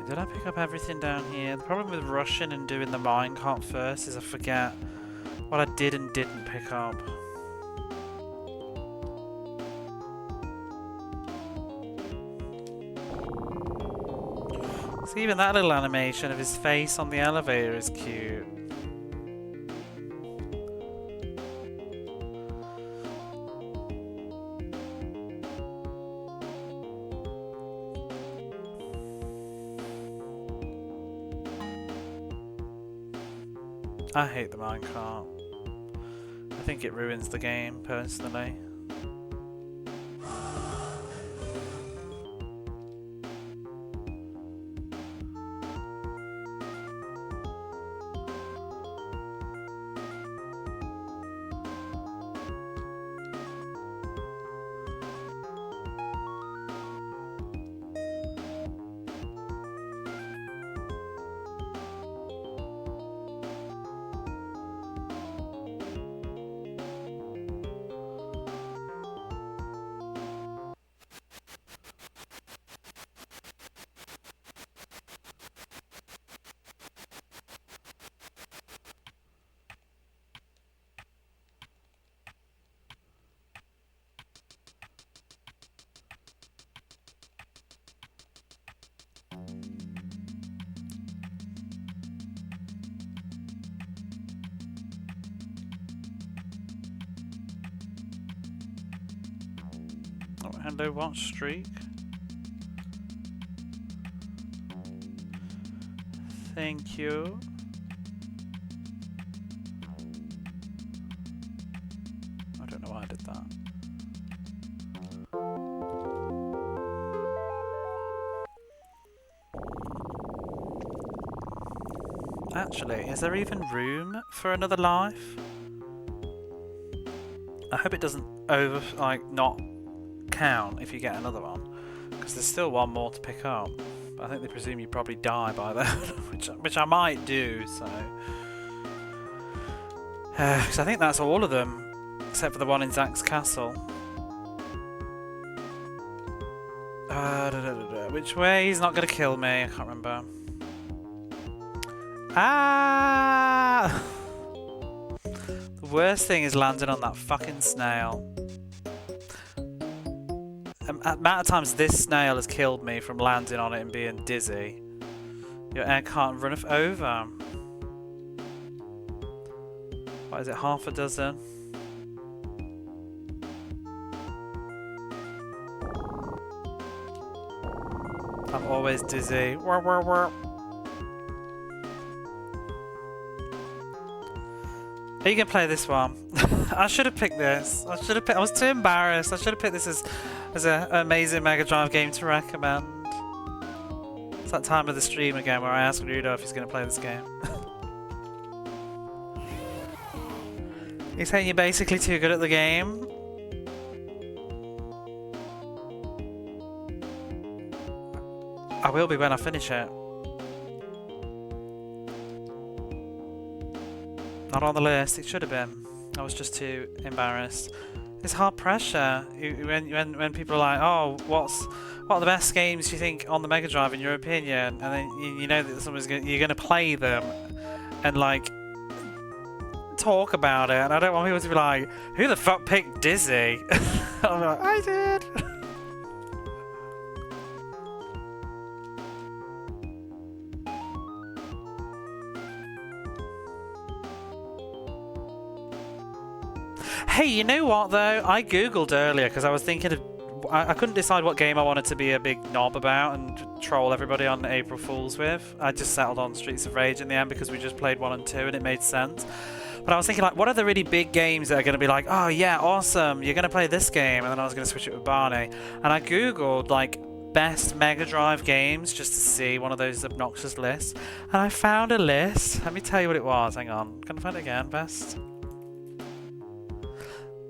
Did I pick up everything down here? The problem with rushing and doing the minecart first is I forget what I did and didn't pick up. So even that little animation of his face on the elevator is cute. I hate the minecart. I think it ruins the game, personally. Oh, hello, what streak? Thank you. I don't know why I did that. Actually, is there even room for another life? I hope it doesn't not count if you get another one, because there's still one more to pick up. But I think they presume you probably die by then, which I might do. So, because I think that's all of them, except for the one in Zach's castle. Which way? He's not gonna kill me. I can't remember. Ah! The worst thing is landing on that fucking snail. The amount of times this snail has killed me from landing on it and being dizzy. Your air can't run over. What is it, half a dozen? I'm always dizzy. Are you gonna play this one? I should have picked this. I was too embarrassed. I should have picked this as an amazing Mega Drive game to recommend. It's that time of the stream again where I ask Rudo if he's gonna play this game. He's saying you're basically too good at the game. I will be when I finish it. Not on the list. It should have been. I was just too embarrassed. It's hard pressure when people are like, "Oh, what are the best games you think on the Mega Drive in your opinion?" And then you know that you're gonna play them and like talk about it. And I don't want people to be like, "Who the fuck picked Dizzy?" I'm like, "I did." Hey, you know what though? I googled earlier because I was thinking of... I couldn't decide what game I wanted to be a big knob about and troll everybody on April Fools with. I just settled on Streets of Rage in the end because we just played 1 and 2 and it made sense. But I was thinking like, what are the really big games that are going to be like, oh yeah, awesome, you're going to play this game, and then I was going to switch it with Barney. And I googled like best Mega Drive games just to see one of those obnoxious lists. And I found a list. Let me tell you what it was. Hang on. Can I find it again? Best...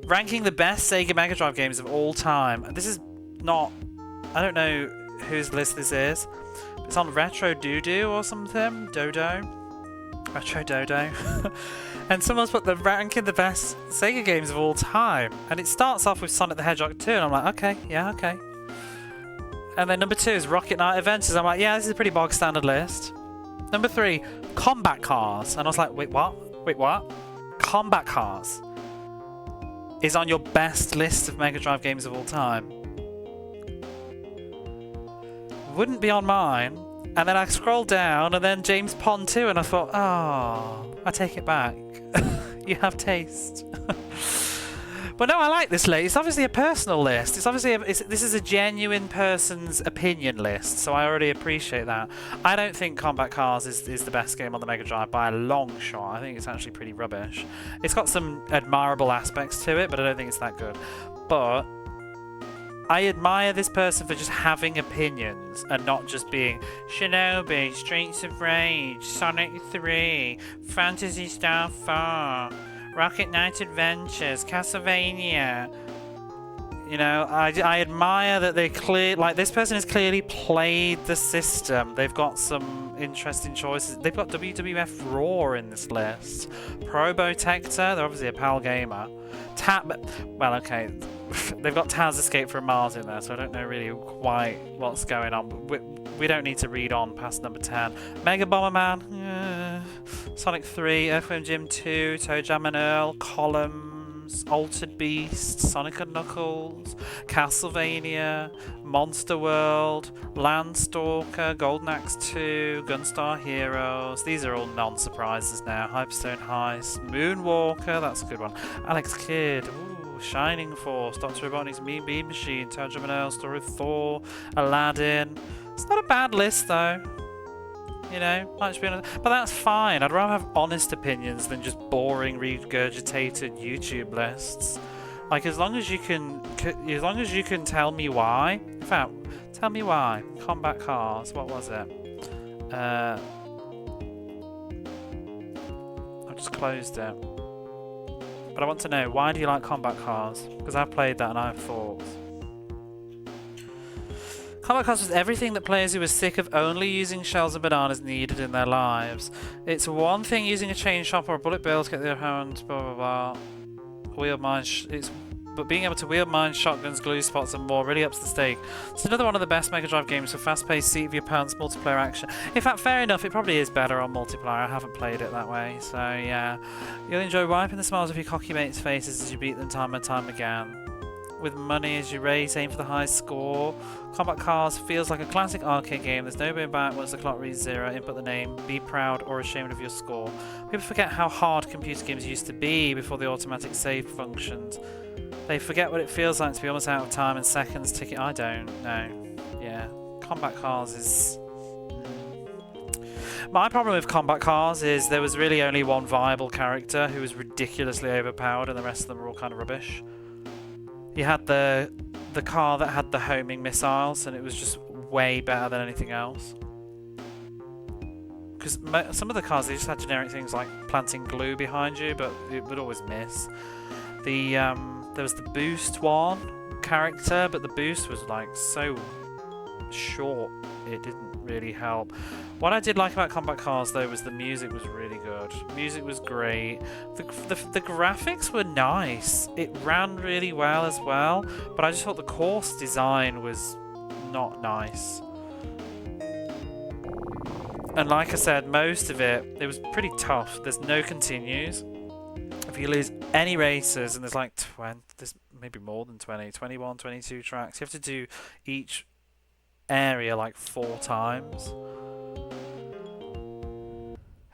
ranking the best Sega Mega Drive games of all time. This is not... I don't know whose list this is. It's on Retro Doodoo or something. Dodo. Retro Dodo. And someone's put the ranking the best Sega games of all time. And it starts off with Sonic the Hedgehog 2. And I'm like, okay, yeah, okay. And then number 2 is Rocket Knight Adventures. I'm like, yeah, this is a pretty bog standard list. Number 3, Combat Cars. And I was like, wait, what? Wait, what? Combat Cars is on your best list of Mega Drive games of all time. Wouldn't be on mine. And then I scrolled down, and then James Pond 2, and I thought, oh, I take it back. You have taste. But no, I like this list. It's obviously a personal list. It's obviously this is a genuine person's opinion list, so I already appreciate that. I don't think Combat Cars is the best game on the Mega Drive by a long shot. I think it's actually pretty rubbish. It's got some admirable aspects to it, but I don't think it's that good. But I admire this person for just having opinions and not just being Shinobi, Streets of Rage, Sonic 3, Phantasy Star 4, Rocket Knight Adventures, Castlevania. You know, I admire that they this person has clearly played the system. They've got some interesting choices. They've got WWF Raw in this list. Probotector, they're obviously a PAL gamer. Well, okay, they've got Taz Escape from Mars in there, so I don't know really quite what's going on. We don't need to read on past number 10. Mega Bomberman, Sonic 3, Earthworm Jim 2, Toe Jam and Earl, Columns, Altered Beast, Sonic and Knuckles, Castlevania, Monster World, Landstalker, Golden Axe 2, Gunstar Heroes. These are all non-surprises now. Hyperstone Heist, Moonwalker, that's a good one. Alex Kidd, Shining Force, Dr. Robotnik's Mean Bean Machine, Toe Jam and Earl, Story of Thor, Aladdin. It's not a bad list though. You know, might just be honest. But that's fine. I'd rather have honest opinions than just boring, regurgitated YouTube lists. Like, as long as you can tell me why. In fact, tell me why. Combat Cars. What was it? I've just closed it. But I want to know, why do you like Combat Cars? Because I've played that and I have thoughts. Combat Cars was everything that players who were sick of only using shells and bananas needed in their lives. It's one thing using a chain shop or a bullet bill to get their hand, blah blah blah. But being able to wield mines, shotguns, glue spots and more really ups the stake. It's another one of the best Mega Drive games for fast-paced, seat of your pants, multiplayer action. In fact, fair enough, it probably is better on multiplayer. I haven't played it that way, so yeah. You'll enjoy wiping the smiles off your cocky mates' faces as you beat them time and time again. With money as you race, aim for the high score. Combat Cars feels like a classic arcade game. There's no going back once the clock reads 0. Input the name, be proud or ashamed of your score. People forget how hard computer games used to be before the automatic save functions. They forget what it feels like to be almost out of time and seconds ticking. I don't know. Yeah. Combat cars is... My problem with combat cars is there was really only one viable character who was ridiculously overpowered and the rest of them were all kind of rubbish. You had the car that had the homing missiles and it was just way better than anything else. Because some of the cars, they just had generic things like planting glue behind you, but it would always miss. There was the boost one character, but the boost was like so short, it didn't really help. What I did like about combat cars though was the music was really good. Music was great. The graphics were nice. It ran really well as well, but I just thought the course design was not nice. And like I said, most of it was pretty tough. There's no continues. If you lose any races, and there's like 20, there's maybe more than 20, 21, 22 tracks, you have to do each area like 4 times.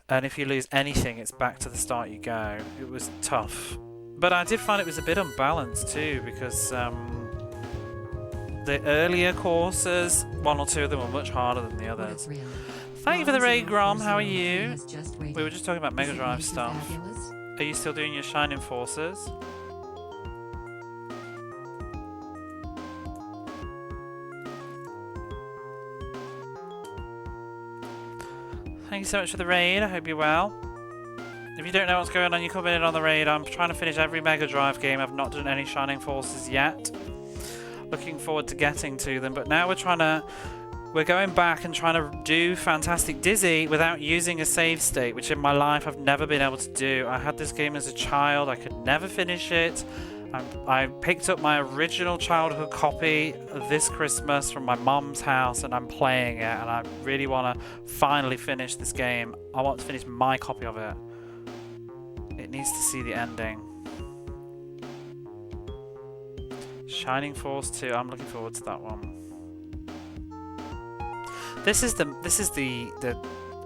And if you lose anything, it's back to the start you go. It was tough. But I did find it was a bit unbalanced too, because the earlier courses, 1 or 2 of them were much harder than the others. Thank you for the raid, Grom. How are you? We were just talking about Mega Drive stuff. Are you still doing your Shining Forces? Thank you so much for the raid. I hope you're well. If you don't know what's going on, you come in on the raid. I'm trying to finish every Mega Drive game. I've not done any Shining Forces yet. Looking forward to getting to them, but now we're going back and trying to do Fantastic Dizzy without using a save state, which in my life I've never been able to do. I had this game as a child, I could never finish it. I picked up my original childhood copy this Christmas from my mum's house and I'm playing it, and I really want to finally finish this game. I want to finish my copy of it. It needs to see the ending. Shining Force 2, I'm looking forward to that one. This is the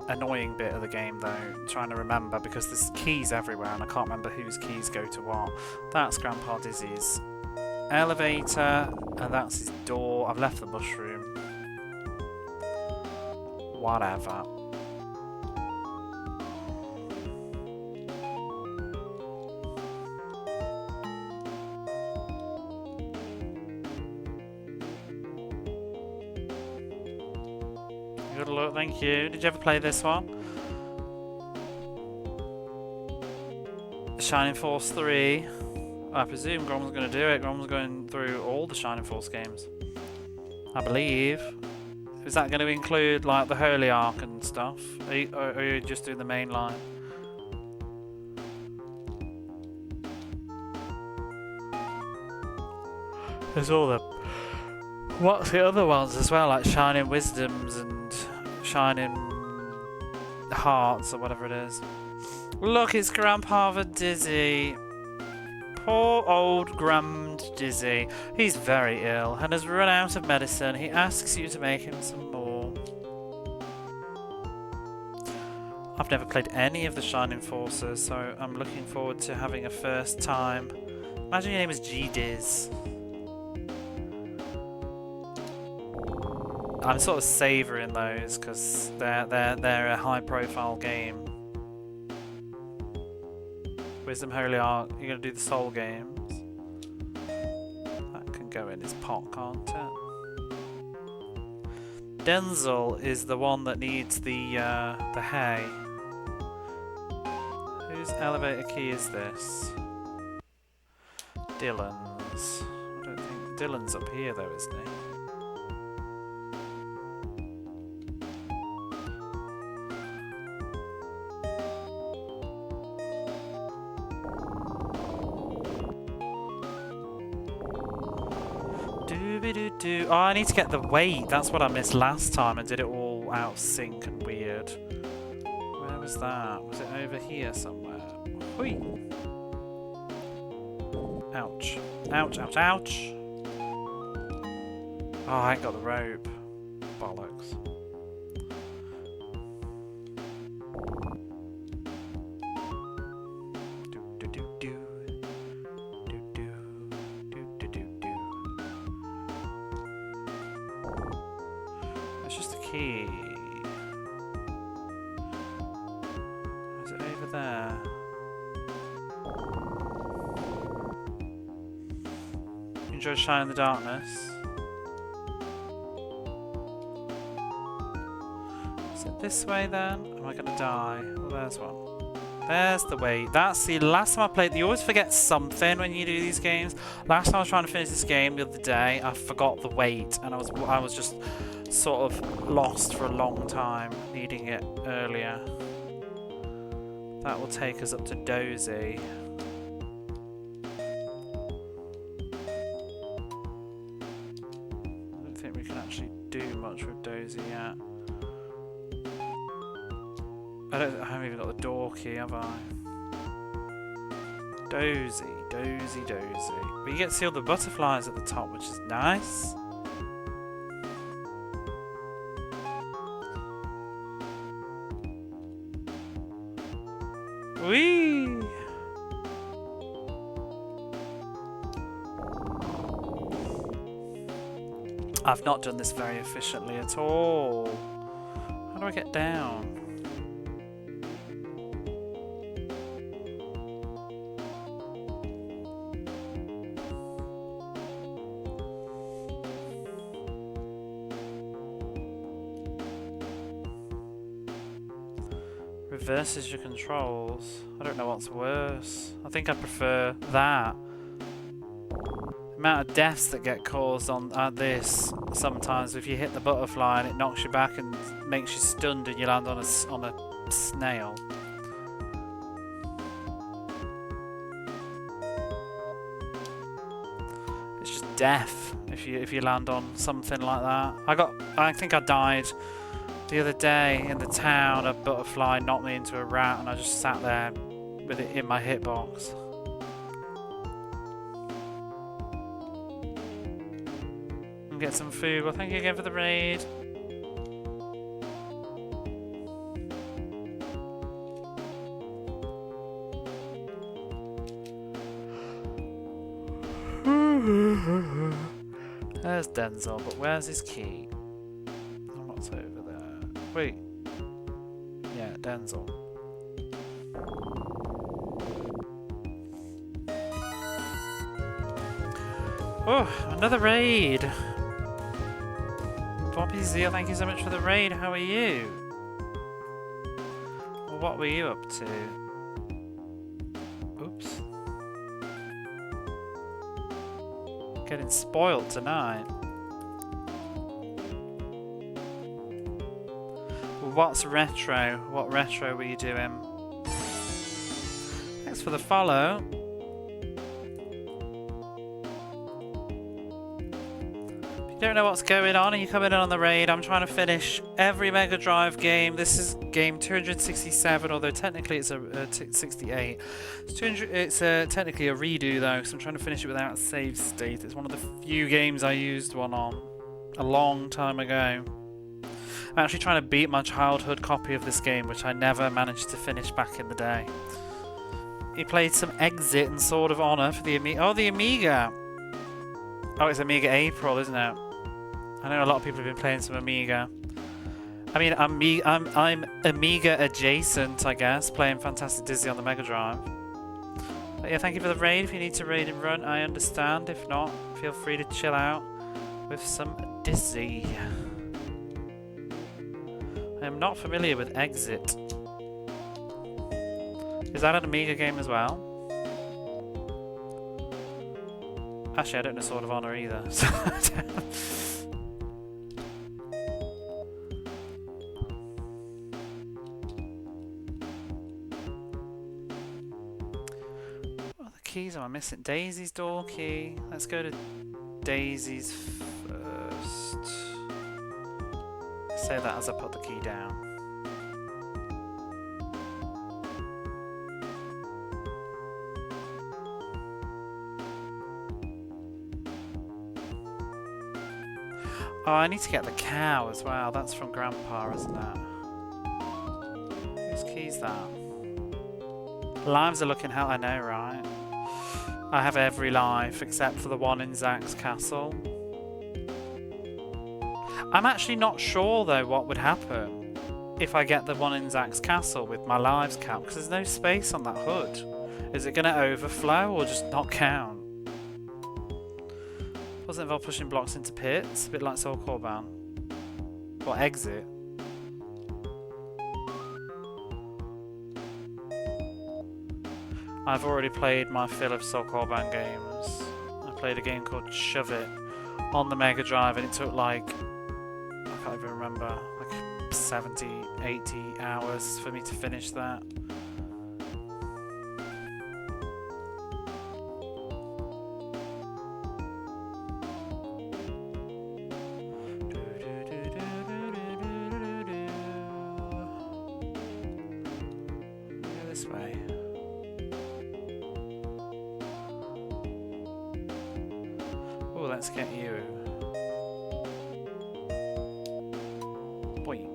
annoying bit of the game though, trying to remember, because there's keys everywhere and I can't remember whose keys go to what. That's Grandpa Dizzy's elevator and that's his door. I've left the mushroom. Whatever. Good luck, thank you. Did you ever play this one? Shining Force 3. I presume Grom's going to do it. Grom's going through all the Shining Force games, I believe. Is that going to include like the Holy Ark and stuff? Or are you just doing the main line? There's all the... What's the other ones as well, like Shining Wisdoms and Shining Hearts or whatever it is. Look, it's Grandpa Dizzy. Poor old Grand Dizzy. He's very ill and has run out of medicine. He asks you to make him some more. I've never played any of the Shining Forces, so I'm looking forward to having a first time. Imagine your name is G-Diz. I'm sort of savouring those because they're a high-profile game. Wisdom, Holy Ark. You're gonna do the Soul games. That can go in his pot, can't it? Denzel is the one that needs the hay. Whose elevator key is this? Dylan's. I don't think Dylan's up here though, isn't he? Oh, I need to get the weight. That's what I missed last time. I did it all out of sync and weird. Where was that? Was it over here somewhere? Whee! Ouch. Ouch, ouch, ouch! Oh, I ain't got the rope. Bollocks. key. Is it over there? Enjoy Shine in the Darkness. Is it this way then? Am I gonna die? Oh, there's one. There's the way. That's the last time I played. You always forget something when you do these games. Last time I was trying to finish this game the other day, I forgot the weight, and I was just sort of lost for a long time, needing it earlier. That will take us up to Dozy. I don't think we can actually do much with Dozy yet. I haven't even got the door key, have I? Dozy, Dozy, Dozy. But you get to see all the butterflies at the top, which is nice. Whee! I've not done this very efficiently at all. How do I get down? Reverses your controls. I don't know what's worse. I think I prefer that. The amount of deaths that get caused on this sometimes if you hit the butterfly and it knocks you back and makes you stunned and you land on a snail. It's just death if you land on something like that. I think I died the other day in the town. A butterfly knocked me into a rat and I just sat there with it in my hitbox. And get some food. Well, thank you again for the raid. There's Denzel, but where's his key? Oh, what's over there? Wait. Yeah, Denzel. Oh, another raid! Bobby Zeal, thank you so much for the raid. How are you? Well, what were you up to? Oops. Getting spoiled tonight. What's retro? What retro were you doing? Thanks for the follow. If you don't know what's going on and you're coming in on the raid, I'm trying to finish every Mega Drive game. This is game 267, although technically it's a 68. It's technically a redo though, because I'm trying to finish it without a save state. It's one of the few games I used one on a long time ago. I'm actually trying to beat my childhood copy of this game, which I never managed to finish back in the day. He played some Exit and Sword of Honor for the Amiga. Oh, the Amiga! Oh, it's Amiga April, isn't it? I know a lot of people have been playing some Amiga. I mean, I'm Amiga adjacent, I guess, playing Fantastic Dizzy on the Mega Drive. But yeah, thank you for the raid. If you need to raid and run, I understand. If not, feel free to chill out with some Dizzy. I am not familiar with Exit. Is that an Amiga game as well? Actually, I don't know Sword of Honor either. So what other keys am I missing? Daisy's door key. Let's go to Daisy's first. Say that as I put the key down. Oh, I need to get the cow as well. That's from Grandpa, isn't it? Whose key's that? Lives are looking hell. I know, right? I have every life except for the one in Zack's castle. I'm actually not sure though what would happen if I get the one in Zach's castle with my lives cap, because there's no space on that hood. Is it going to overflow or just not count? Doesn't involve pushing blocks into pits, a bit like Soul Corban. Or exit. I've already played my fill of Soul Corban games. I played a game called Shove It on the Mega Drive, and it took like, I can't even remember, like 70, 80 hours for me to finish that. This way. Oh, let's get you. Boing.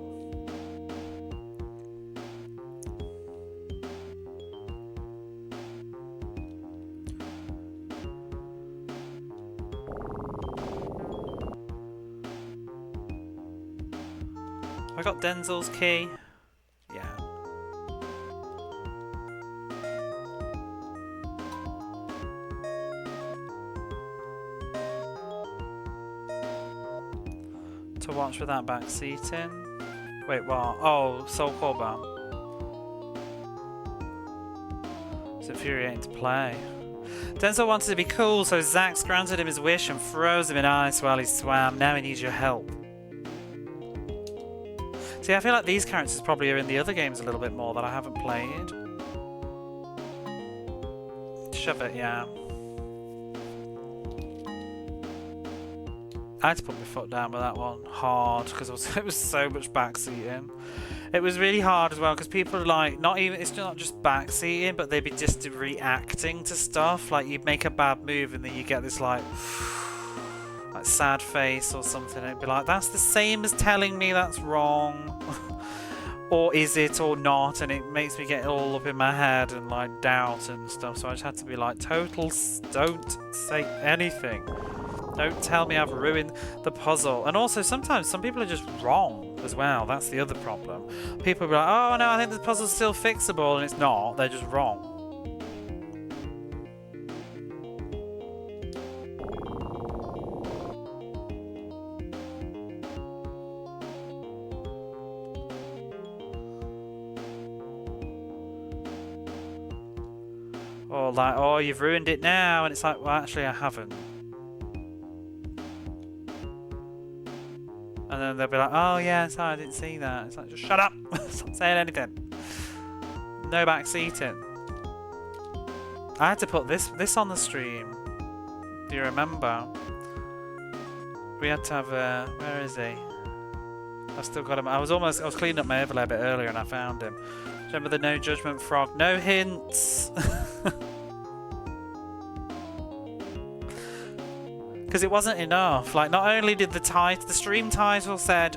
I got Denzel's key. Yeah. To watch without back seating. Wait, what? Oh, Soul Corban. It's infuriating to play. Denzel wanted to be cool, so Zax granted him his wish and froze him in ice while he swam. Now he needs your help. See, I feel like these characters probably are in the other games a little bit more that I haven't played. Shove It, yeah. I had to put my foot down with that one hard because it was so much backseating. It was really hard as well because people are like, it's not just backseating, but they'd be just reacting to stuff. Like you'd make a bad move and then you get this like sad face or something, and it'd be like, that's the same as telling me that's wrong. Or is it or not? And it makes me get all up in my head and like doubt and stuff. So I just had to be like, don't say anything. Don't tell me I've ruined the puzzle. And also sometimes some people are just wrong as well. That's the other problem. People will be like, oh no, I think the puzzle's still fixable, and it's not. They're just wrong. Or like, oh, you've ruined it now, and it's like, well, actually, I haven't. And then they'll be like, oh yeah, sorry, I didn't see that. It's like, just shut up, stop saying anything. No back seating. I had to put this on the stream. Do you remember? We had to have where is he? I've still got him. I was cleaning up my overlay a bit earlier and I found him. Remember the No Judgment frog? No hints! Because it wasn't enough. Like, not only did the stream title said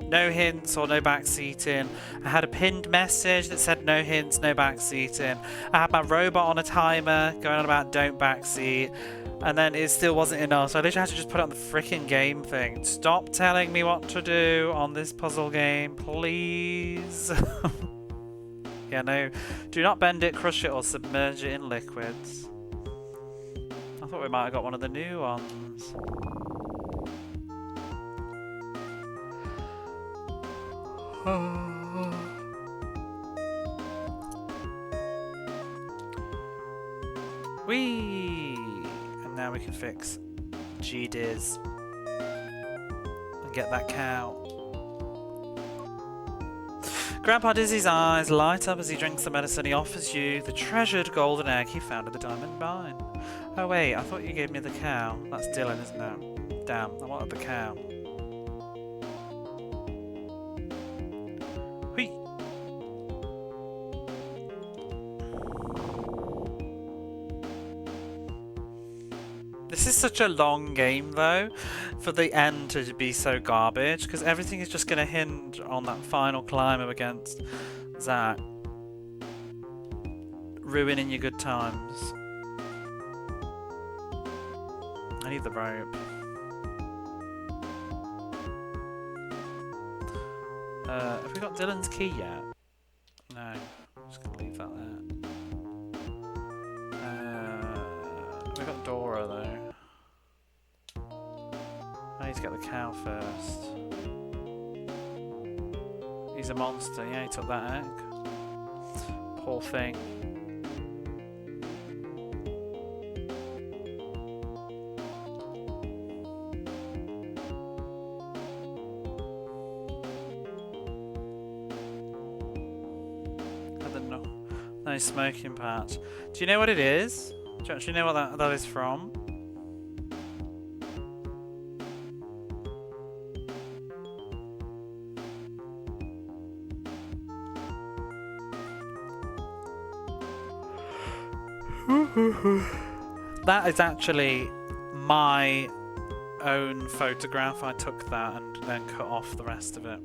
no hints or no backseating, I had a pinned message that said no hints, no backseating. I had my robot on a timer going on about don't backseat, and then it still wasn't enough. So I literally had to just put it on the freaking game thing. Stop telling me what to do on this puzzle game, please. Yeah, no. Do not bend it, crush it, or submerge it in liquids. I thought we might have got one of the new ones. Whee! And now we can fix G-Diz and get that cow. Grandpa Dizzy's eyes light up as he drinks the medicine he offers you, the treasured golden egg he found in the diamond mine. Oh wait, I thought you gave me the cow. That's Dylan, isn't it? Damn, I wanted the cow. Whee! This is such a long game though, for the end to be so garbage, because everything is just going to hinge on that final climb up against Zach. Ruining your good times. I need the rope. Have we got Dylan's key yet? No. I'm just going to leave that there. We got Dora though. I need to get the cow first. He's a monster. Yeah, he took that egg. Poor thing. No smoking patch. Do you know what it is? Do you actually know what that is from? That is actually my own photograph. I took that and then cut off the rest of it.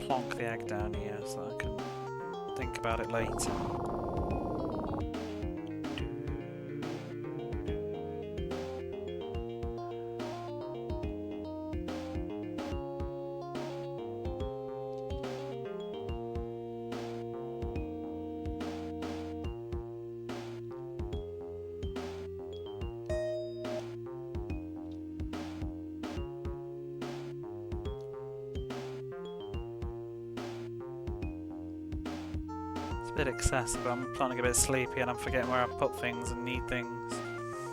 Plonk the egg down here so I can think about it later. Bit excessive. I'm starting to get a bit sleepy and I'm forgetting where I put things and need things.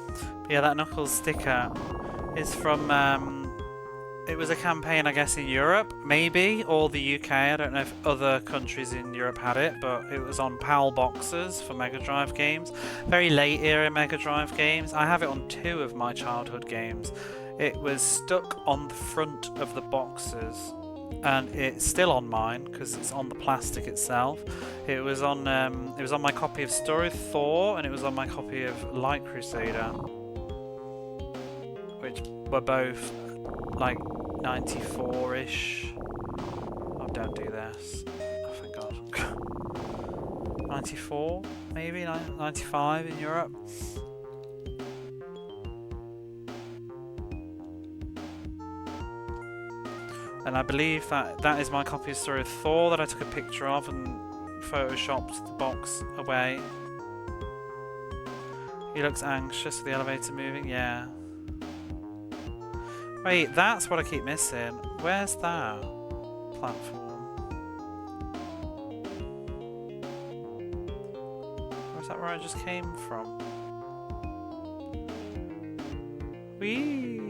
But yeah, that Knuckles sticker is from it was a campaign I guess in Europe maybe, or the UK. I don't know if other countries in Europe had it, but it was on PAL boxes for Mega Drive games, very late era Mega Drive games. I have it on 2 of my childhood games. It was stuck on the front of the boxes and it's still on mine because it's on the plastic itself. It was on my copy of Story of Thor and it was on my copy of Light Crusader, which were both like 94-ish. Oh, don't do this. Oh, thank God. 94, maybe 95 in Europe. And I believe that is my copy of Story of Thor that I took a picture of and photoshopped the box away. He looks anxious with the elevator moving, yeah. Wait, that's what I keep missing. Where's that platform? Or is that where I just came from? Whee!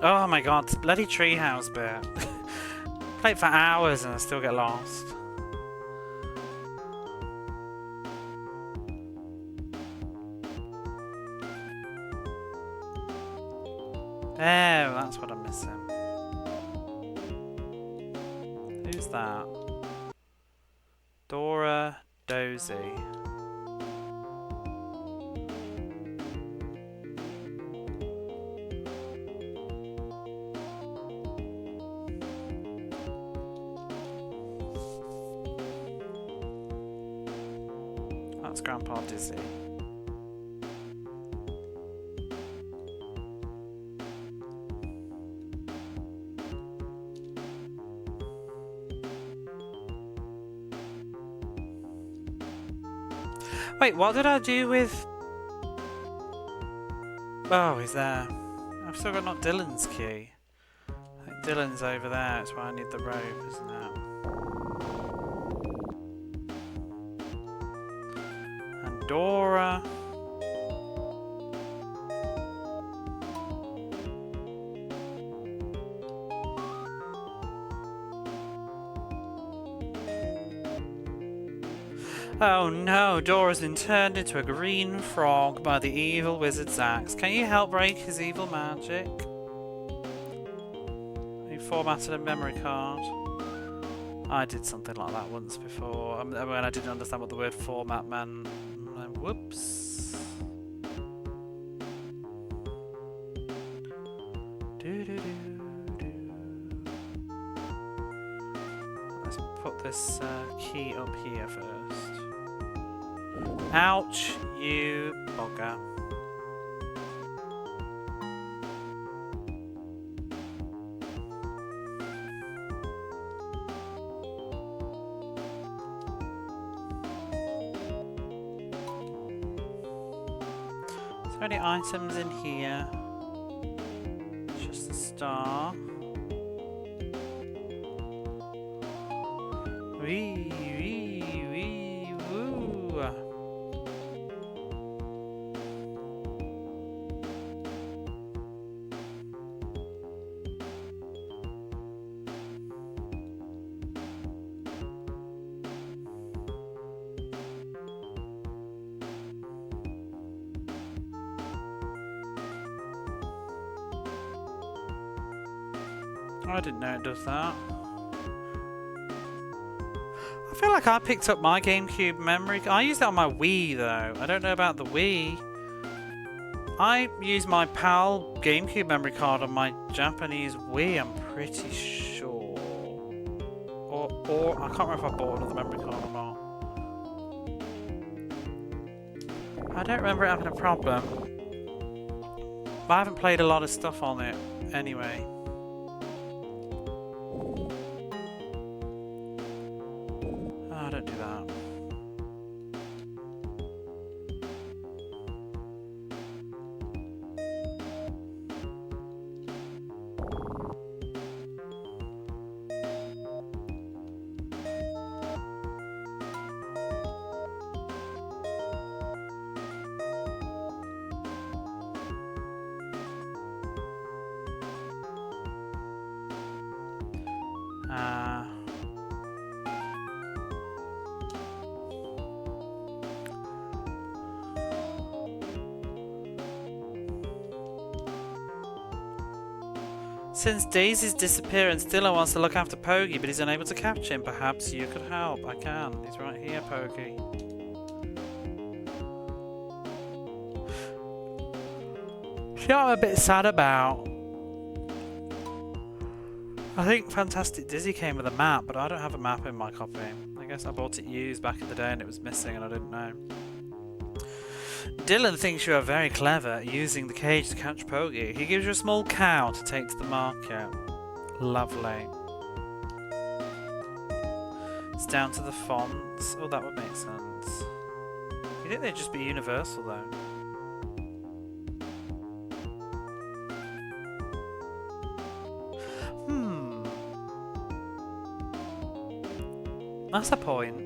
Oh my god, this bloody treehouse bit. Played for hours and I still get lost. Oh, that's what I'm missing. Who's that? Dora Dozy. That's Grandpa Dizzy. Wait, what did I do with... Oh, he's there. I've still got not Dylan's key. I think Dylan's over there, that's why I need the rope, isn't it? And Dora. Oh no, Dora's been turned into a green frog by the evil wizard's axe. Can you help break his evil magic? He formatted a memory card. I did something like that once before. I mean, I didn't understand what the word format meant. Whoops. Let's put this key up here first. Ouch, you bugger. Is there any items in here? Just a star. Wee, wee, wee, woo. I didn't know it does that. I feel like I picked up my GameCube memory. I used it on my Wii though. I don't know about the Wii. I used my PAL GameCube memory card on my Japanese Wii, I'm pretty sure. Or I can't remember if I bought another memory card or not. I don't remember it having a problem. But I haven't played a lot of stuff on it anyway. Don't do that. Since Daisy's disappearance, Dylan wants to look after Pogi, but he's unable to capture him. Perhaps you could help. I can. He's right here, Pogi. You know what I'm a bit sad about? I think Fantastic Dizzy came with a map, but I don't have a map in my copy. I guess I bought it used back in the day and it was missing and I didn't know. Dylan thinks you are very clever, using the cage to catch Pogi. He gives you a small cow to take to the market. Lovely. It's down to the fonts. Oh, that would make sense. You think they'd just be universal, though? That's a point.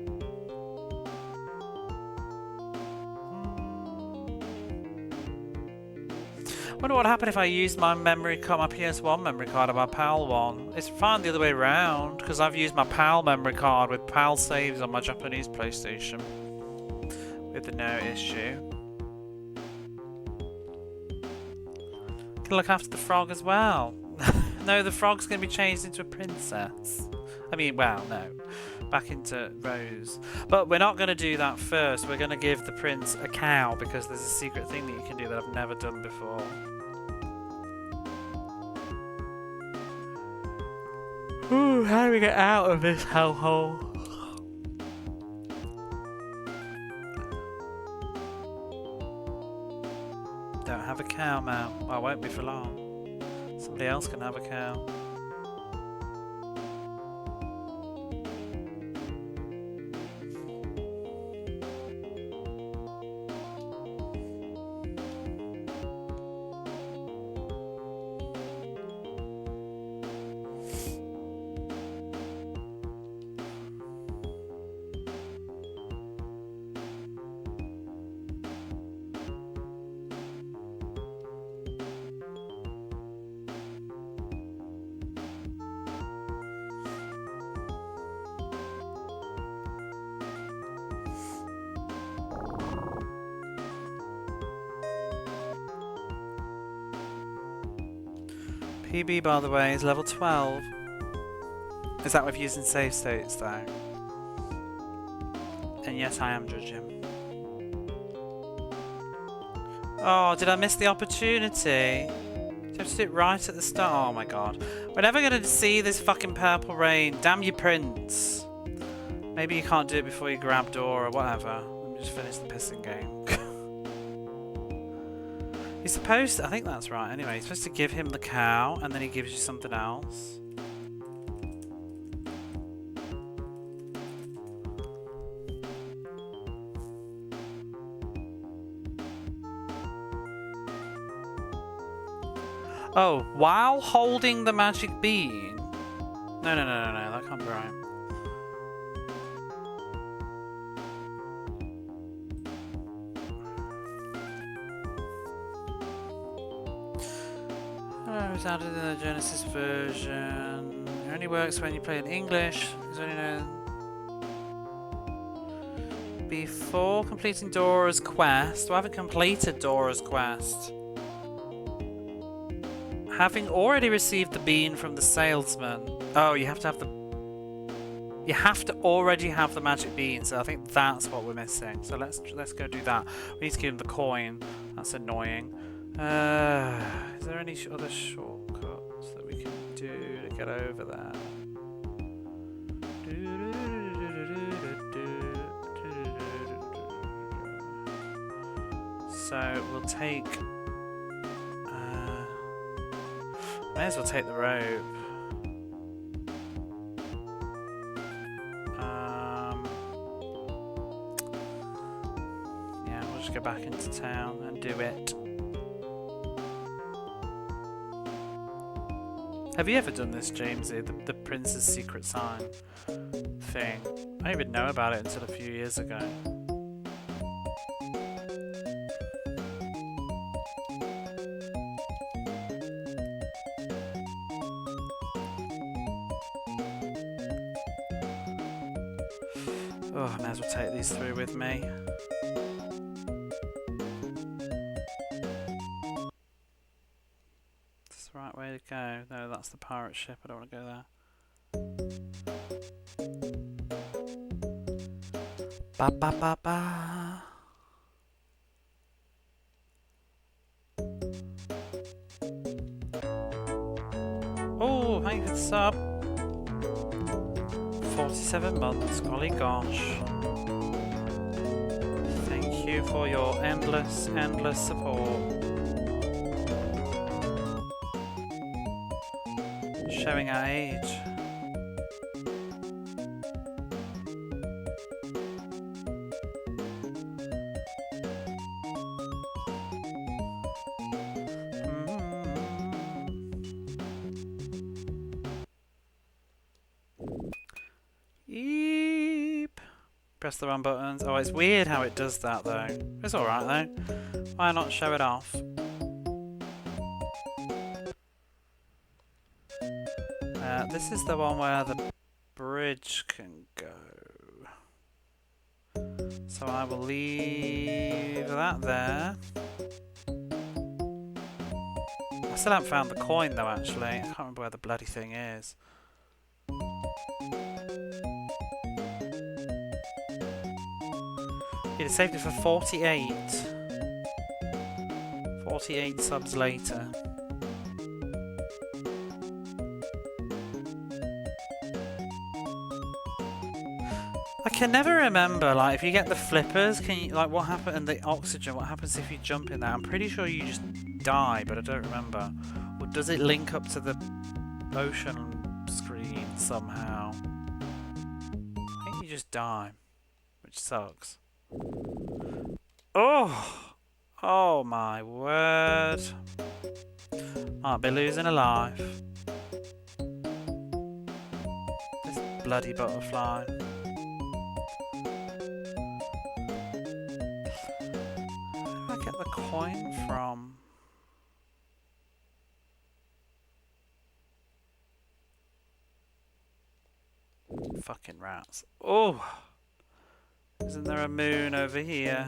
I wonder what would happen if I used my memory card, my PS1 memory card, and my PAL one. It's fine the other way around, because I've used my PAL memory card with PAL saves on my Japanese PlayStation with no issue. Can look after the frog as well. No, the frog's going to be changed into a princess. I mean, well, no. Back into Rose. But we're not going to do that first. We're going to give the prince a cow because there's a secret thing that you can do that I've never done before. Ooh, how do we get out of this hellhole? Don't have a cow now. Well, I won't be for long. Somebody else can have a cow. PB, by the way, is level 12. Is that with using save states, though? And yes, I am judging. Oh, did I miss the opportunity? Did I have to do it right at the start? Oh my god. We're never going to see this fucking purple rain. Damn you, Prince. Maybe you can't do it before you grab door or whatever. Let me just finish the pissing game. He's supposed to, I think that's right anyway. He's supposed to give him the cow and then he gives you something else. Oh, while holding the magic bean? No, that can't be right. Oh, it's added in the Genesis version. It only works when you play in English. It's only known before completing Dora's quest. Well, I haven't completed Dora's quest. Having already received the bean from the salesman. Oh, you have to have the... You have to already have the magic bean, so I think that's what we're missing. So let's go do that. We need to give him the coin. That's annoying. Is there any other shortcuts that we can do to get over there? So we'll take... may as well take the rope. Yeah, we'll just go back into town and do it. Have you ever done this, Jamesy? The Prince's Secret Sign thing? I didn't even know about it until a few years ago. Oh, I may as well take these through with me. That's the right way to go. No, that's the pirate ship. I don't want to go there. Ba ba ba ba. Oh, thank you for the sub. 47 months, golly gosh. Thank you for your endless support. Showing our age. Press the wrong buttons. Oh, it's weird how it does that though. It's alright though. Why not show it off? This is the one where the bridge can go. So I will leave that there. I still haven't found the coin though actually. I can't remember where the bloody thing is. It saved it for 48. 48 subs later. I can never remember, like, if you get the flippers, can you, like, what happened, and the oxygen, what happens if you jump in that? I'm pretty sure you just die, but I don't remember. Or does it link up to the ocean screen somehow? I think you just die, which sucks. Oh! Oh my word. Might be losing a life. This bloody butterfly. Where did I get the coin from? Fucking rats. Oh! Isn't there a moon over here?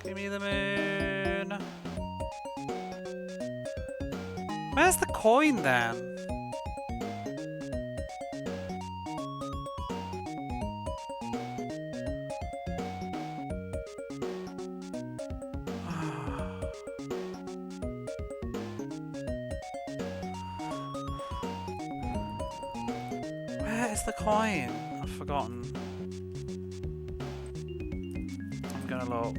Give me the moon! Where's the coin then? Where is the coin? I've forgotten. I'm gonna look.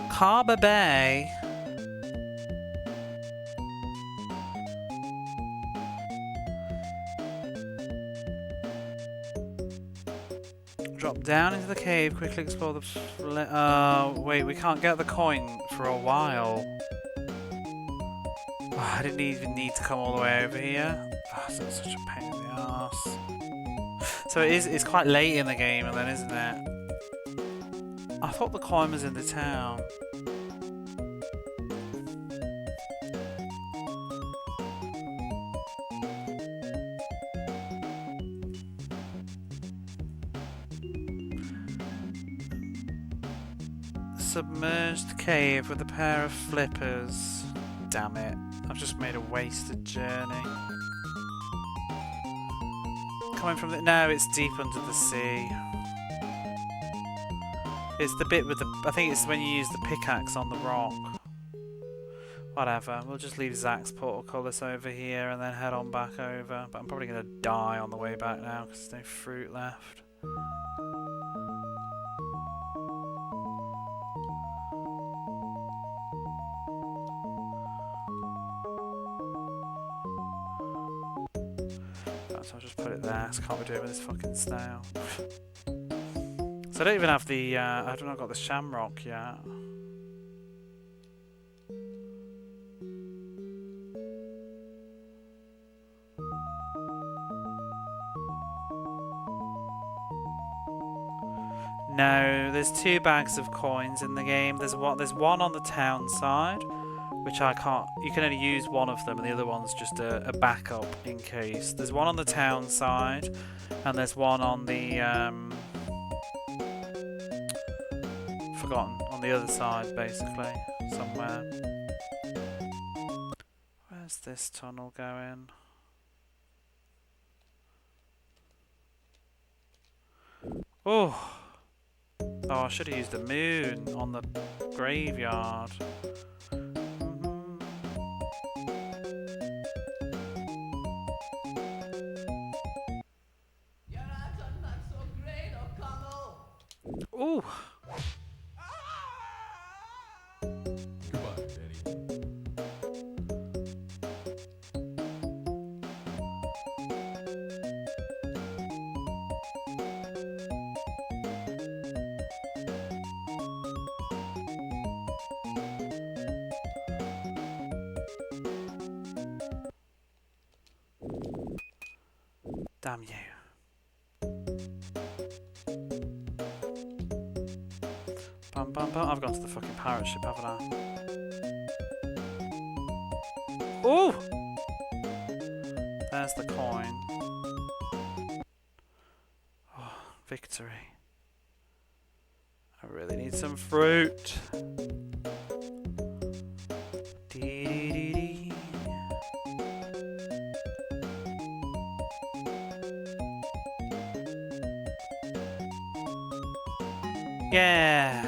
Harbour Bay. Drop down into the cave, quickly explore the wait, we can't get the coin for a while. Oh, I didn't even need to come all the way over here. Oh, that's such a pain in the ass. So it's quite late in the game then, isn't it? I thought the coin was in the town. Submerged cave with a pair of flippers. Damn it. I've just made a wasted journey. Coming from the... No, it's deep under the sea. It's the bit with the... I think it's when you use the pickaxe on the rock. Whatever. We'll just leave Zach's portcullis over here and then head on back over. But I'm probably going to die on the way back now because there's no fruit left. So I'll just put it there. So I can't be doing with this fucking snail. So I don't even have the... I've not got the shamrock yet. No, there's 2 bags of coins in the game. There's one on the town side, which I can't... You can only use one of them, and the other one's just a backup in case. There's one on the town side, and there's one on the... forgotten. On the other side, basically. Somewhere. Where's this tunnel going? Oh! Oh, I should have used the moon on the graveyard. Ooh! Goodbye, Daddy. Damn you. Bum, bum, bum. I've gone to the fucking pirate ship, haven't I? Ooh! There's the coin. Oh, victory. I really need some fruit. Dee-dee-dee-dee. Yeah.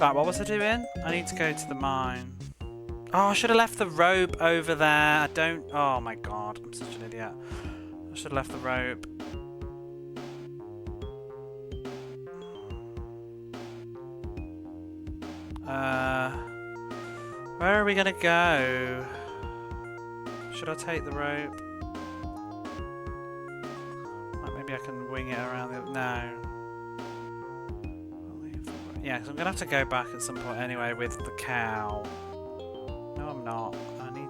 Right, what was I doing? I need to go to the mine. Oh, I should have left the rope over there. I don't... Oh my god, I'm such an idiot. I should have left the rope. Where are we gonna go? Should I take the rope? Like maybe I can wing it around the... No. Yeah, because I'm gonna have to go back at some point anyway with the cow. No, I'm not. I need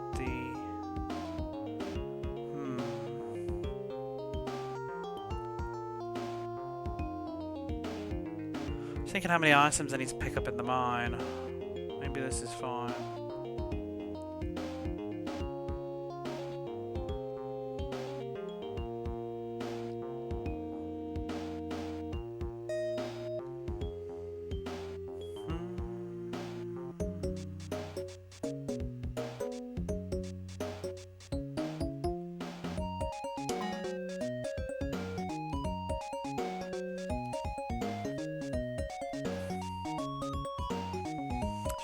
Thinking how many items I need to pick up in the mine. Maybe this is fine.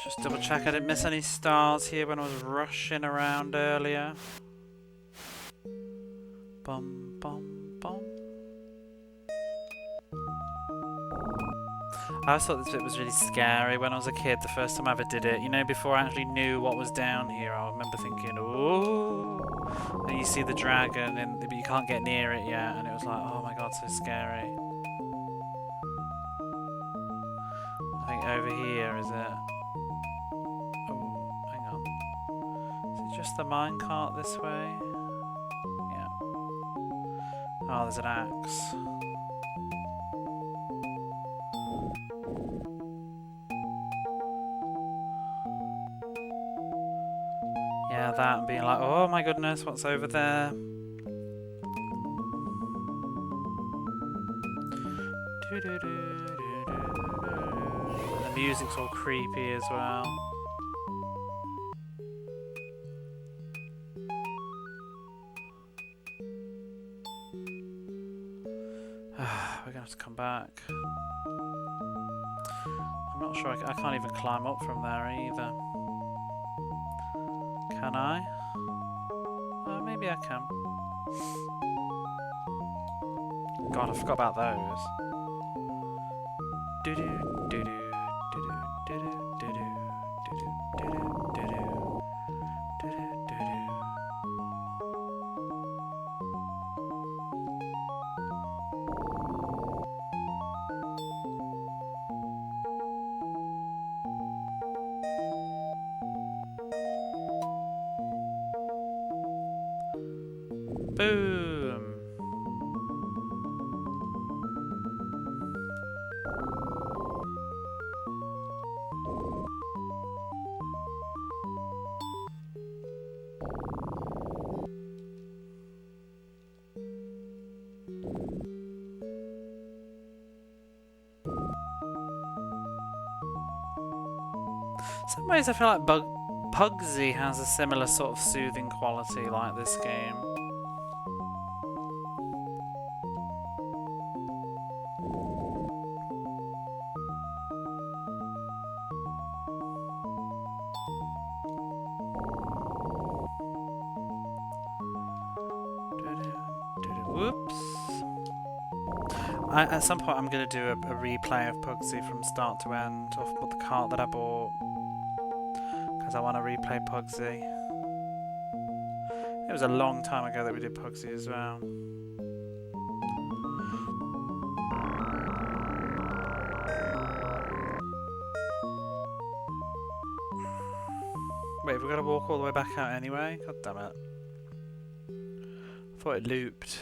Just double check I didn't miss any stars here when I was rushing around earlier. Bum bum bum. I always thought this bit was really scary when I was a kid, the first time I ever did it. You know, before I actually knew what was down here, I remember thinking, ooh. And you see the dragon, but you can't get near it yet, and it was like, oh my god, so scary. I think over here, is it? Oh, hang on. Is it just the minecart this way? Yeah. Oh, there's an axe. Yeah, that, and being like, oh my goodness, what's over there? The music's all creepy as well. We're gonna have to come back. I'm not sure, I can't even climb up from there either. Can I? Maybe I can. God, I forgot about those. Do do do do do do do do do do do do. Boom! Some ways I feel like Pugsy has a similar sort of soothing quality like this game. Whoops. At some point I'm going to do a replay of Pugsy from start to end off the cart that I bought. Because I want to replay Pugsy. It was a long time ago that we did Pugsy as well. Wait, have we got to walk all the way back out anyway? God damn it. I thought it looped.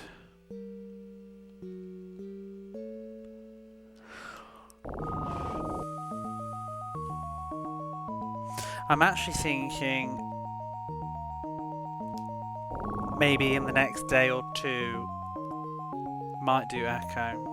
I'm actually thinking maybe in the next day or two might do Echo.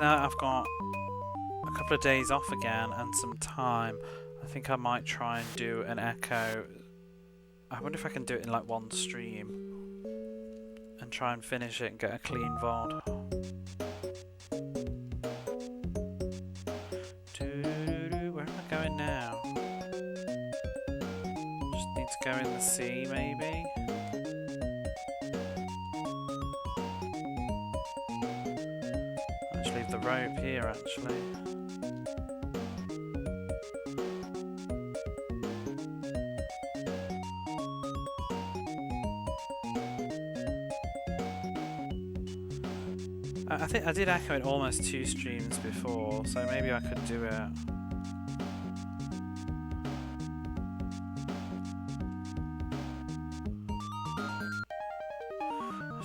Now I've got a couple of days off again and some time. I think I might try and do an Echo. I wonder if I can do it in like one stream and try and finish it and get a clean VOD. Where am I going now? Just need to go in the sea maybe. just leave the rope here, actually. I think I did echo it almost 2 streams before, so maybe I could do it.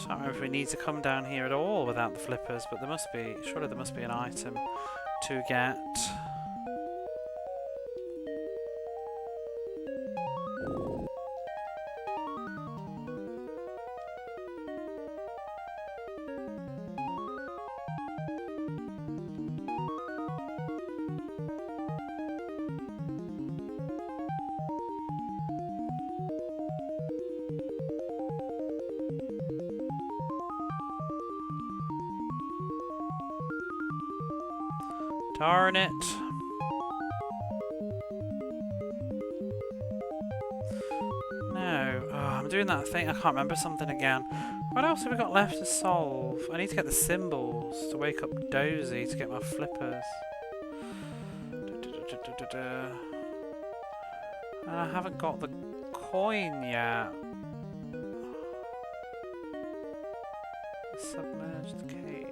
I don't remember if we need to come down here at all without the flippers, but there must be, surely there must be an item to get. Darn it. No. Oh, I'm doing that thing. I can't remember something again. What else have we got left to solve? I need to get the symbols to wake up Dozy to get my flippers. And I haven't got the coin yet. Submerged cave.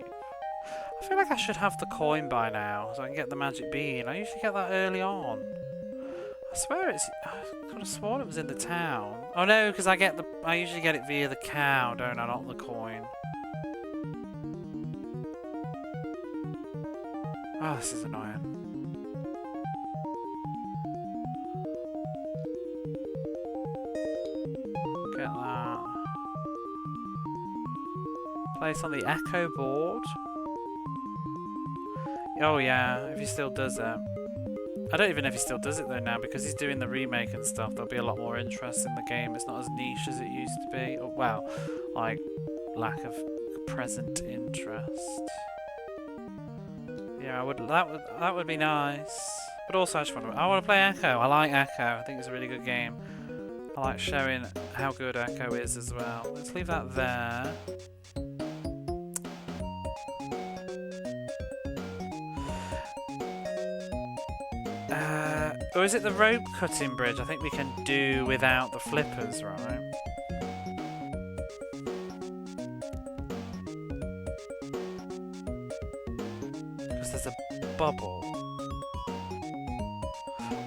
I feel like I should have the coin by now, so I can get the magic bean. I usually get that early on. I swear I could have sworn it was in the town. Oh no, because I usually get it via the cow, don't I? Not the coin. Oh, this is annoying. Get that. Place on the echo board. Oh yeah, if he still does it. I don't even know if he still does it though now, because he's doing the remake and stuff. There'll be a lot more interest in the game. It's not as niche as it used to be. Or, well, like, lack of present interest. Yeah, that would be nice. But also I want to play Echo. I like Echo. I think it's a really good game. I like showing how good Echo is as well. Let's leave that there. Or is it the rope cutting bridge? I think we can do without the flippers, right? Because there's a bubble.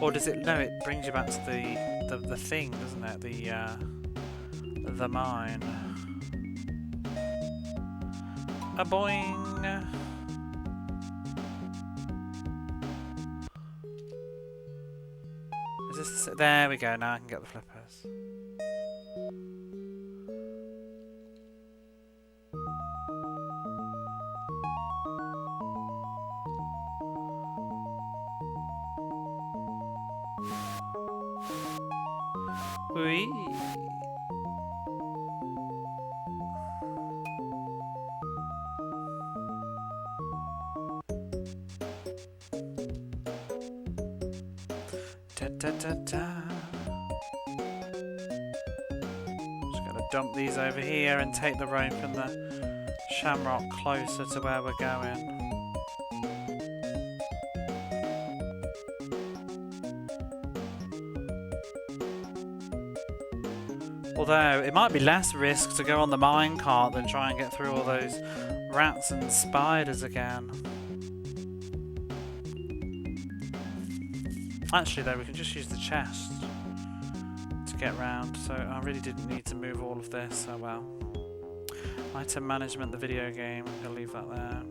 Or does it? No, it brings you back to the thing, doesn't it? The mine. A boing. There we go, now I can get the flippers. Whee! Da, da, da. Just gotta dump these over here and take the rope and the shamrock closer to where we're going. Although it might be less risk to go on the minecart than try and get through all those rats and spiders again. Actually though, we can just use the chest to get round, so I really didn't need to move all of this, oh well. Item management, the video game, I'll leave that there.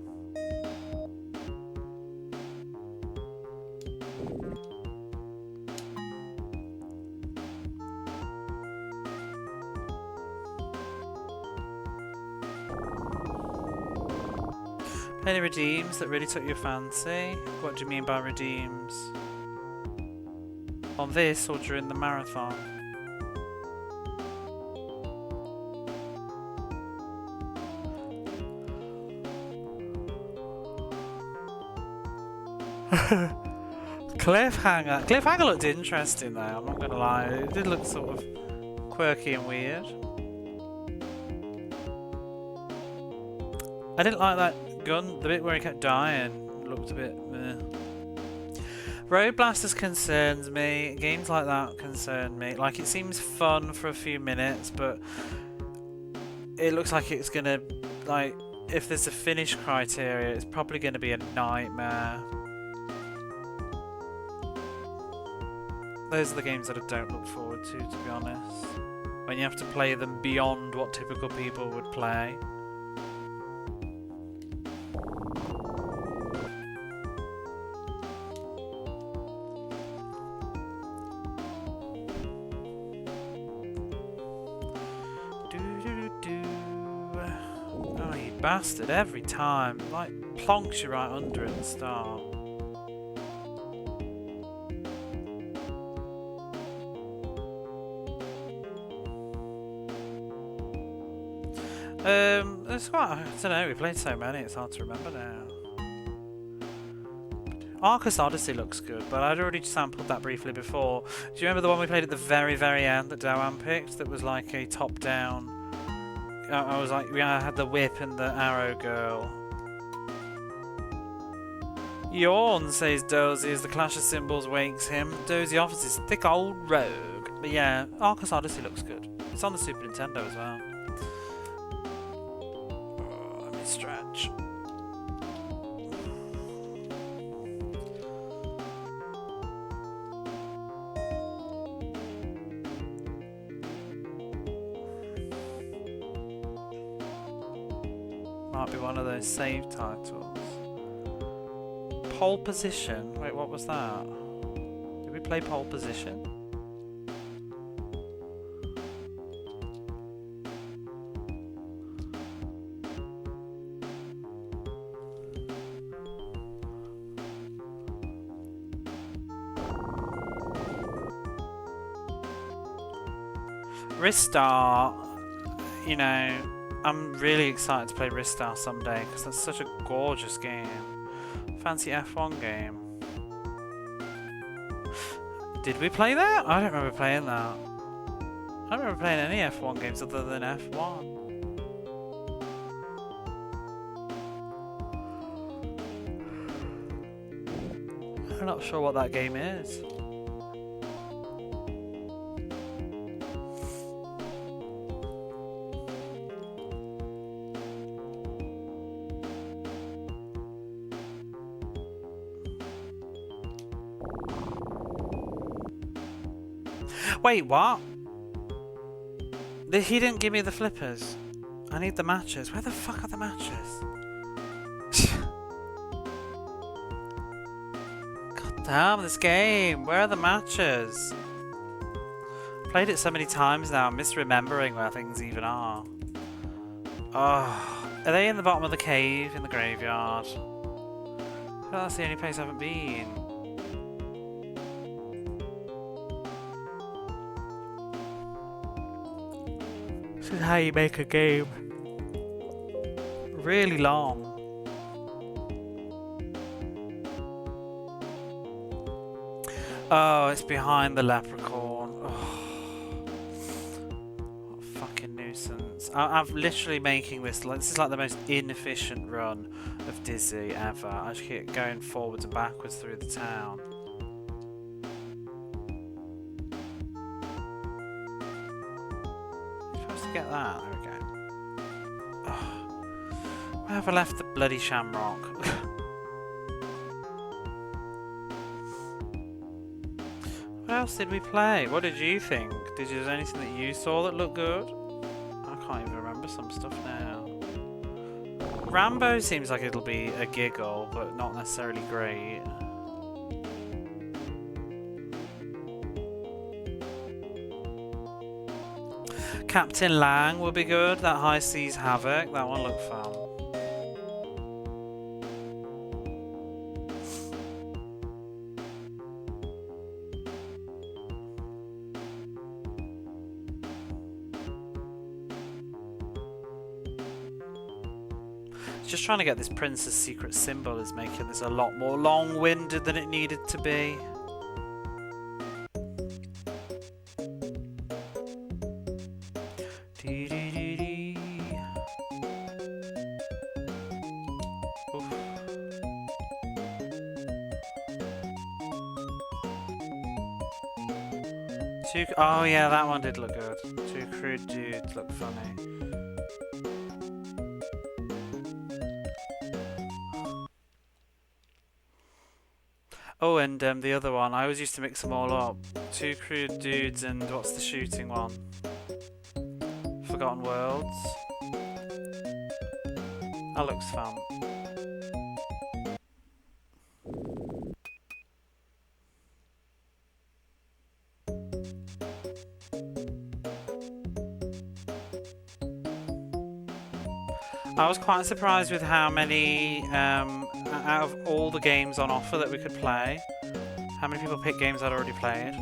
Any redeems that really took your fancy? What do you mean by redeems? On this or during the marathon? Cliffhanger. Cliffhanger looked interesting though, I'm not gonna lie. It did look sort of quirky and weird. I didn't like that the bit where he kept dying looked a bit meh. Road Blasters concerns me. Games like that concern me. Like, it seems fun for a few minutes, but it looks like it's gonna, like, if there's a finish criteria, it's probably gonna be a nightmare. Those are the games that I don't look forward to be honest. When you have to play them beyond what typical people would play. Oh, you bastard, every time. Like, plonks you right under at the start. It's quite, I don't know, we played so many, it's hard to remember now. Arcus Odyssey looks good, but I'd already sampled that briefly before. Do you remember the one we played at the very, very end that Dowan picked? That was like a top-down... I was like, I had the whip and the arrow girl. Yawn, says Dozy, as the clash of cymbals wakes him. Dozy offers his thick old rogue. But yeah, Arcus Odyssey looks good. It's on the Super Nintendo as well. Oh, let me stretch. Might be one of those save titles. Pole Position? Wait, what was that? Did we play Pole Position? Ristar, you know, I'm really excited to play Ristar someday because that's such a gorgeous game. Fancy F1 game. Did we play that? I don't remember playing that. I don't remember playing any F1 games other than F1. I'm not sure what that game is. Wait, what? He didn't give me the flippers. I need the matches. Where the fuck are the matches? God damn, this game. Where are the matches? Played it so many times now, I'm misremembering where things even are. Oh, are they in the bottom of the cave in the graveyard? I feel like that's the only place I haven't been. This is how you make a game really long. Oh, it's behind the leprechaun. Oh, what a fucking nuisance. I'm literally making this, like, this is like the most inefficient run of Dizzy ever. I just keep going forwards and backwards through the town. Get that. There we go. Oh. Where have I left the bloody shamrock? What else did we play? What did you think? Did you, is there anything that you saw that looked good? I can't even remember some stuff now. Rambo seems like it'll be a giggle, but not necessarily great. Captain Lang will be good. That High Seas Havoc, that one looked fun. Just trying to get this Prince's Secret Symbol is making this a lot more long-winded than it needed to be. Oh yeah, that one did look good. Two crude dudes look funny. Oh, and the other one, I always used to mix them all up. Two crude dudes and what's the shooting one? Forgotten Worlds. That looks fun. I was quite surprised with how many, out of all the games on offer that we could play, how many people picked games I'd already played.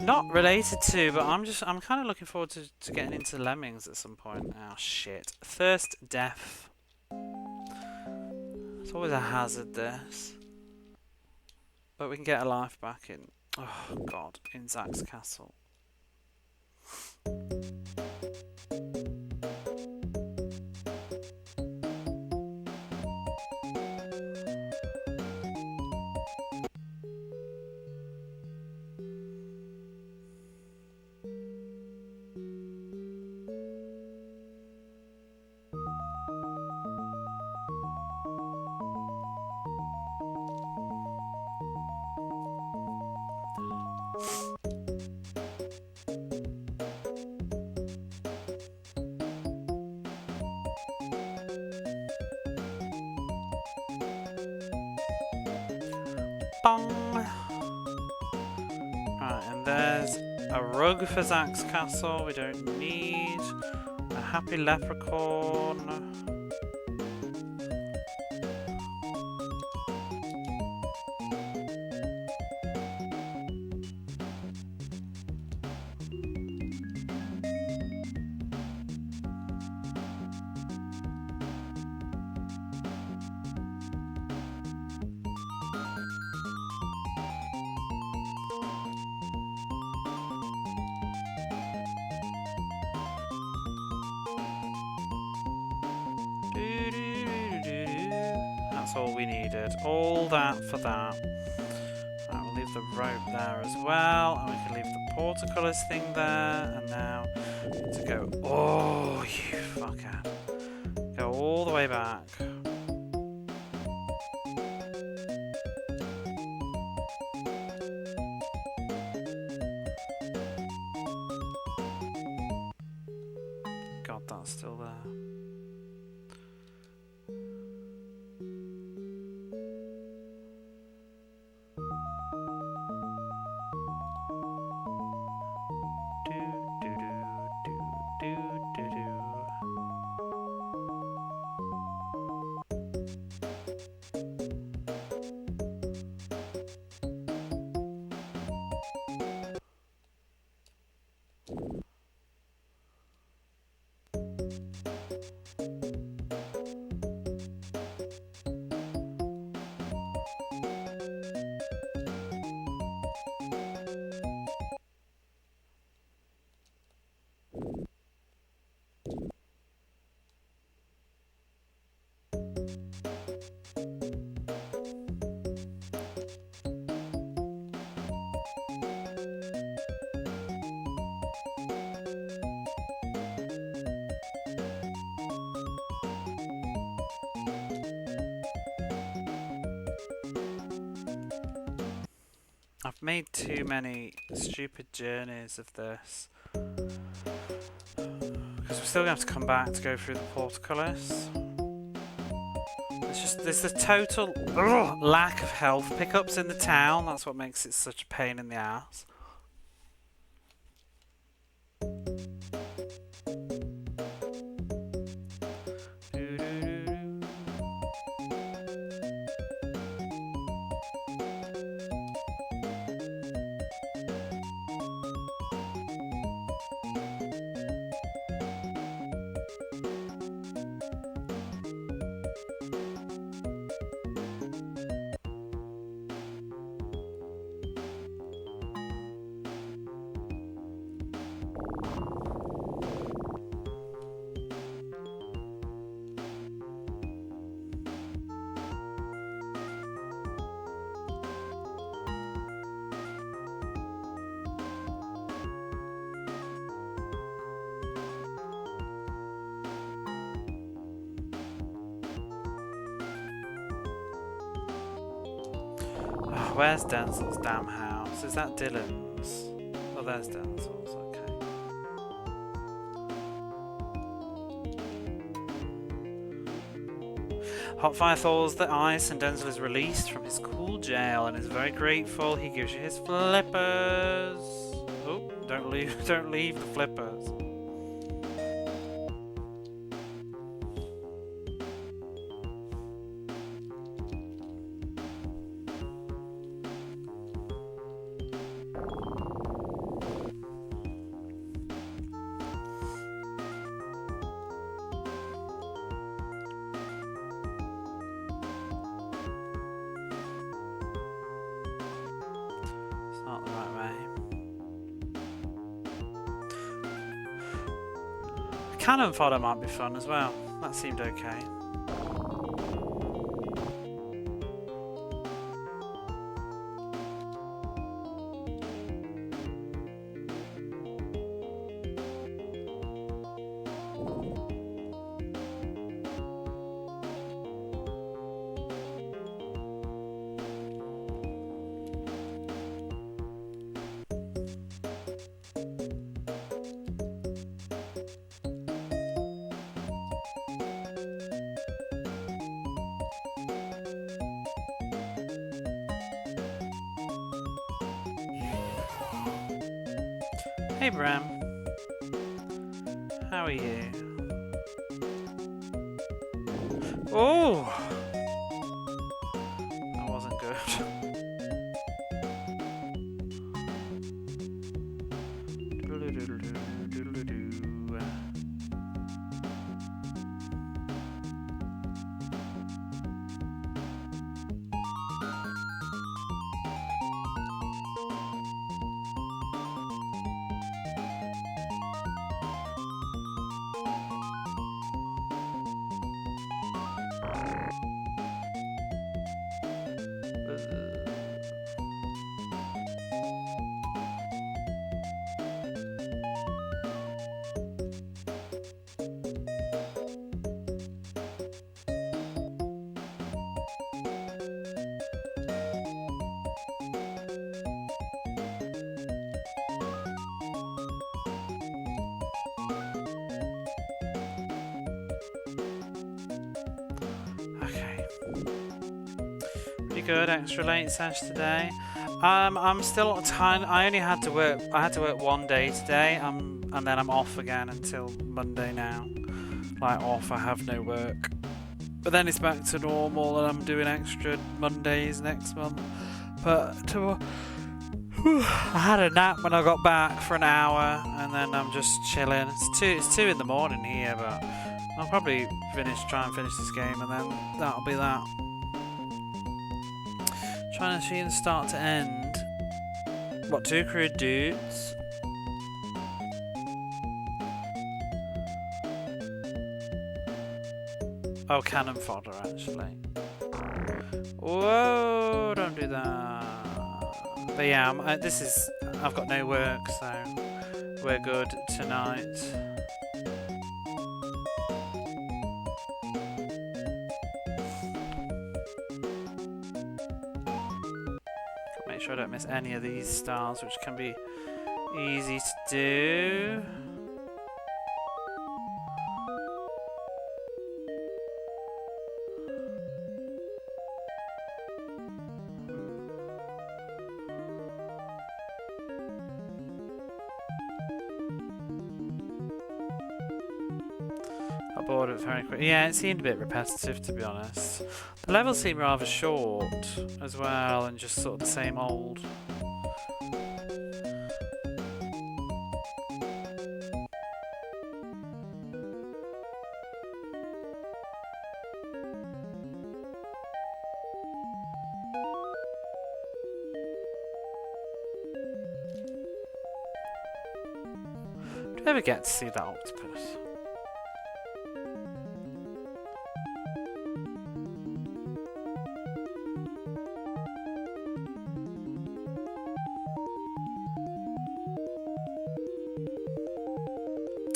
Not related to, but I'm kind of looking forward to getting into Lemmings at some point. Oh shit. First death. It's always a hazard, this. But we can get a life back in, oh god, in Zack's castle. Bong! Right, and there's a rug for Zack's castle we don't need. A happy leprechaun. That's all we needed. All that for that. Right, we'll leave the rope there as well. And we can leave the portcullis thing there. And now to go. Oh, you fucker. Go all the way back. God, that's still there. I've made too many stupid journeys of this. Because we're still going to have to come back to go through the portcullis. There's the total lack of health pickups in the town. That's what makes it such a pain in the ass. Oh, where's Denzel's damn house? Is that Dylan's? Oh, there's Denzel's. Okay. Hotfire thaws the ice and Denzel is released from his cool jail and is very grateful. He gives you his flippers. Oh, don't leave the flippers. Not the right way. Cannon fodder might be fun as well. That seemed okay. Hey Bram, how are you? Oh, that wasn't good. Okay. Pretty good. Extra late sesh today. I'm still tiny. I only had to work. I had to work one day today. And then I'm off again until Monday now. Like off. I have no work. But then it's back to normal, and I'm doing extra Mondays next month. But I had a nap when I got back for an hour, and then I'm just chilling. It's 2 in the morning here, but I'll probably try and finish this game, and then that'll be that. Trying to see the start to end. What, 2 crude dudes? Oh, cannon fodder, actually. Whoa, don't do that. But yeah, I've got no work, so we're good tonight. Make sure I don't miss any of these stars, which can be easy to do. Got bored of it very quickly. Yeah, it seemed a bit repetitive, to be honest. The levels seem rather short as well, and just sort of the same old. Do you ever get to see that octopus?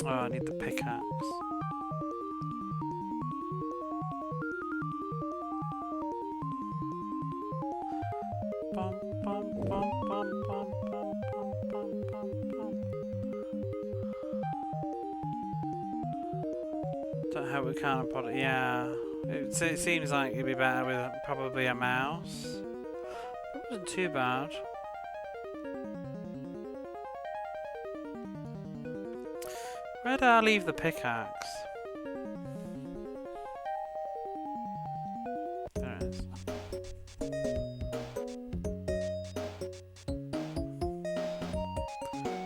Oh, I need the pickaxe. Don't hope we can't put it. Yeah. It seems like it'd be better with probably a mouse. It wasn't too bad. Where did I leave the pickaxe?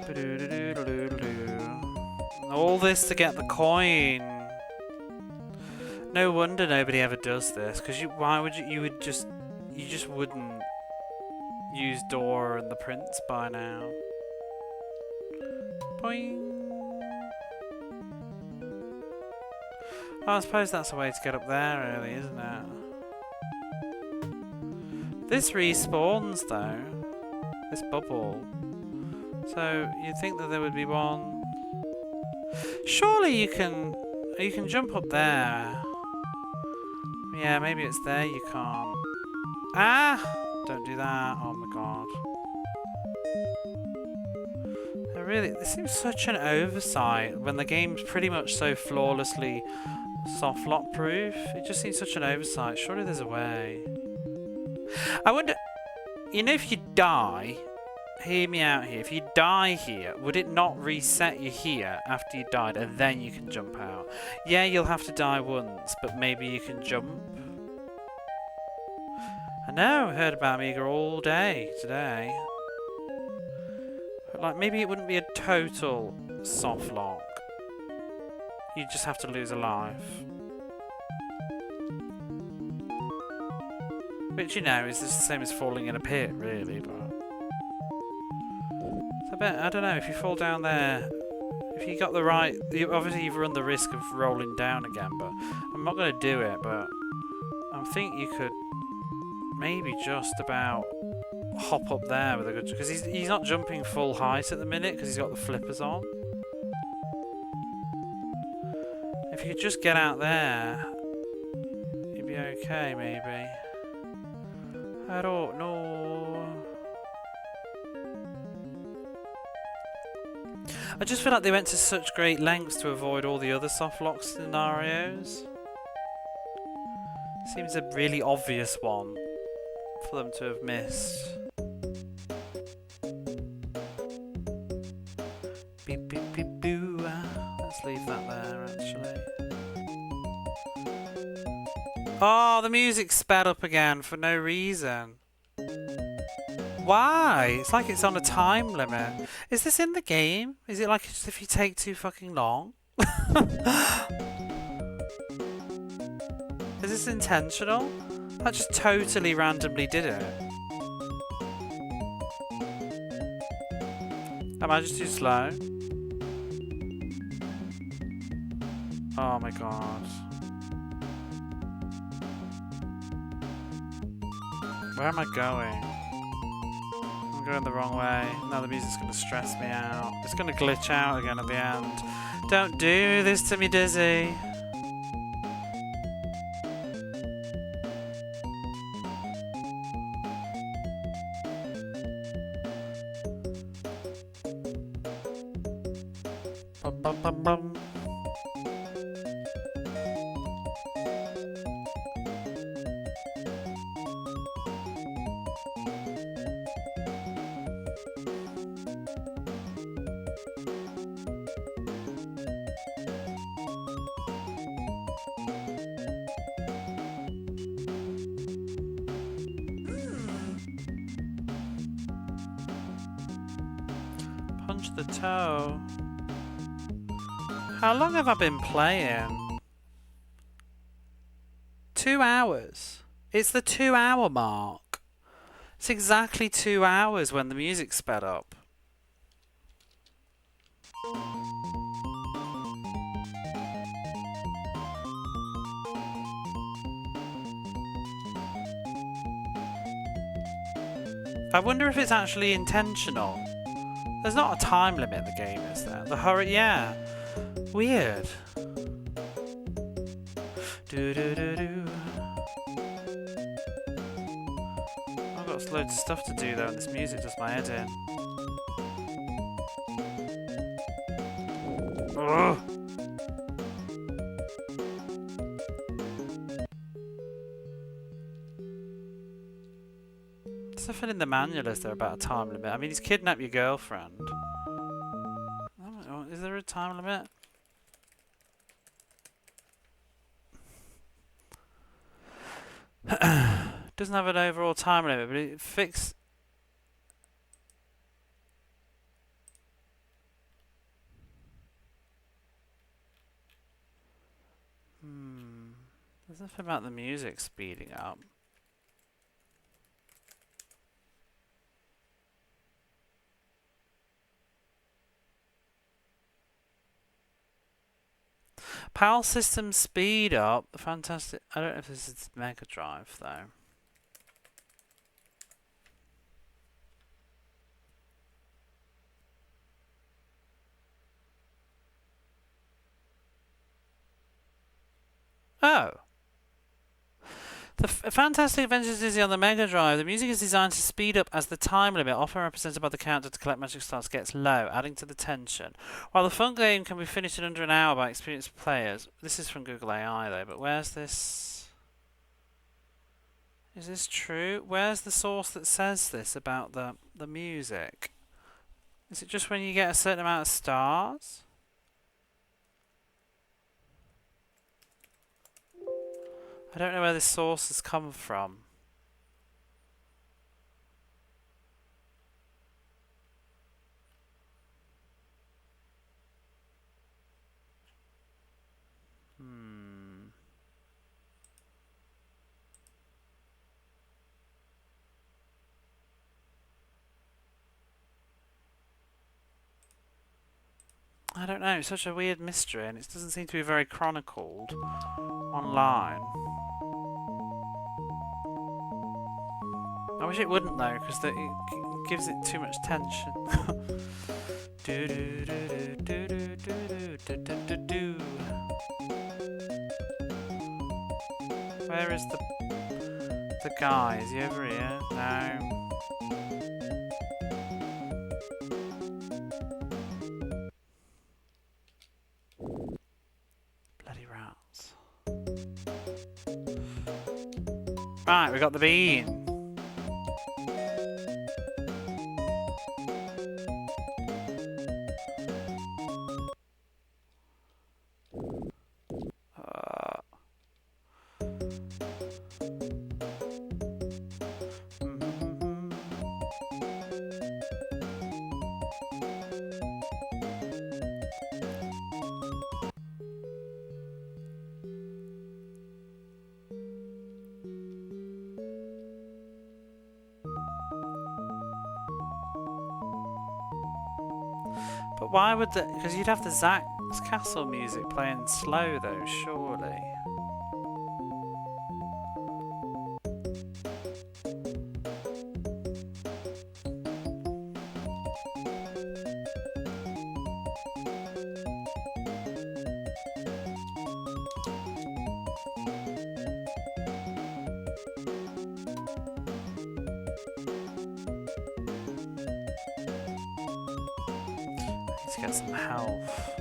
There it is. All this to get the coin. No wonder nobody ever does this. Because why would you? You just wouldn't use Dora and the Prince by now. Boing. Well, I suppose that's a way to get up there, really, isn't it? This respawns though. This bubble. So you'd think that there would be one. Surely you can jump up there. Yeah, maybe it's there you can't. Ah! Don't do that. Oh my god. Really, this seems such an oversight when the game's pretty much so flawlessly soft lock proof. It just seems such an oversight. Surely there's a way. I wonder, you know, if you die, hear me out here, if you die here, would it not reset you here after you died and then you can jump out? Yeah, you'll have to die once, but maybe you can jump. I know, I heard about Amiga all day today. But like, maybe it wouldn't be a total soft lock. You just have to lose a life. Which, you know, is the same as falling in a pit, really, but... I don't know, if you fall down there, if you got the right... Obviously you've run the risk of rolling down again, but I'm not going to do it, but I think you could maybe just about hop up there with a good... Because he's not jumping full height at the minute, because he's got the flippers on. If you could just get out there, you'd be okay, maybe. I don't know. I just feel like they went to such great lengths to avoid all the other softlock scenarios. Seems a really obvious one for them to have missed. Beep beep beep boo. Let's leave that there actually. Oh, the music's sped up again for no reason. Why? It's like it's on a time limit. Is this in the game? Is it like just if you take too fucking long? Is this intentional? I just totally randomly did it. Am I just too slow? Oh my god. Where am I going? I'm going the wrong way. Now the music's going to stress me out. It's going to glitch out again at the end. Don't do this to me, Dizzy. Bum, bum, bum, bum. Punch the toe. How long have I been playing? 2 hours. It's the 2-hour mark. It's exactly 2 hours when the music sped up. I wonder if it's actually intentional. There's not a time limit in the game, is there? The hurry, yeah. Weird. Do do do do. I've got loads of stuff to do though, and this music does my head in. Ugh. nothing in the manual is there about a time limit. I mean, he's kidnapped your girlfriend. Oh, is there a time limit? Doesn't have an overall time limit, but it fixed. There's nothing about the music speeding up. PAL system speed up. Fantastic. I don't know if this is Mega Drive though. Oh. The Fantastic Adventures Dizzy on the Mega Drive. The music is designed to speed up as the time limit, often represented by the counter to collect magic stars, gets low, adding to the tension. While the fun game can be finished in under an hour by experienced players. This is from Google AI though, but where's this? Is this true? Where's the source that says this about the music? Is it just when you get a certain amount of stars? I don't know where this source has come from. I don't know, it's such a weird mystery and it doesn't seem to be very chronicled online. I wish it wouldn't though, because it gives it too much tension. Where is the guy? Is he over here? No. Bloody rats. Right, we got the bean. But why would the... Because you'd have the Zack's Castle music playing slow though, surely. Let's get some health.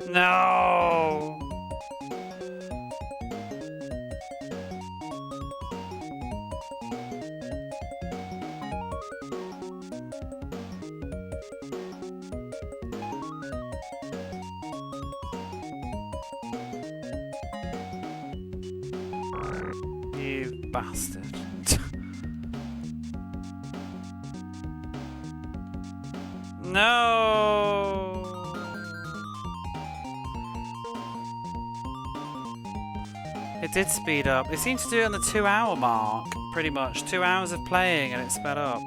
No! You bastard. No! It did speed up. It seemed to do it on the 2-hour mark, pretty much. 2 hours of playing and it sped up.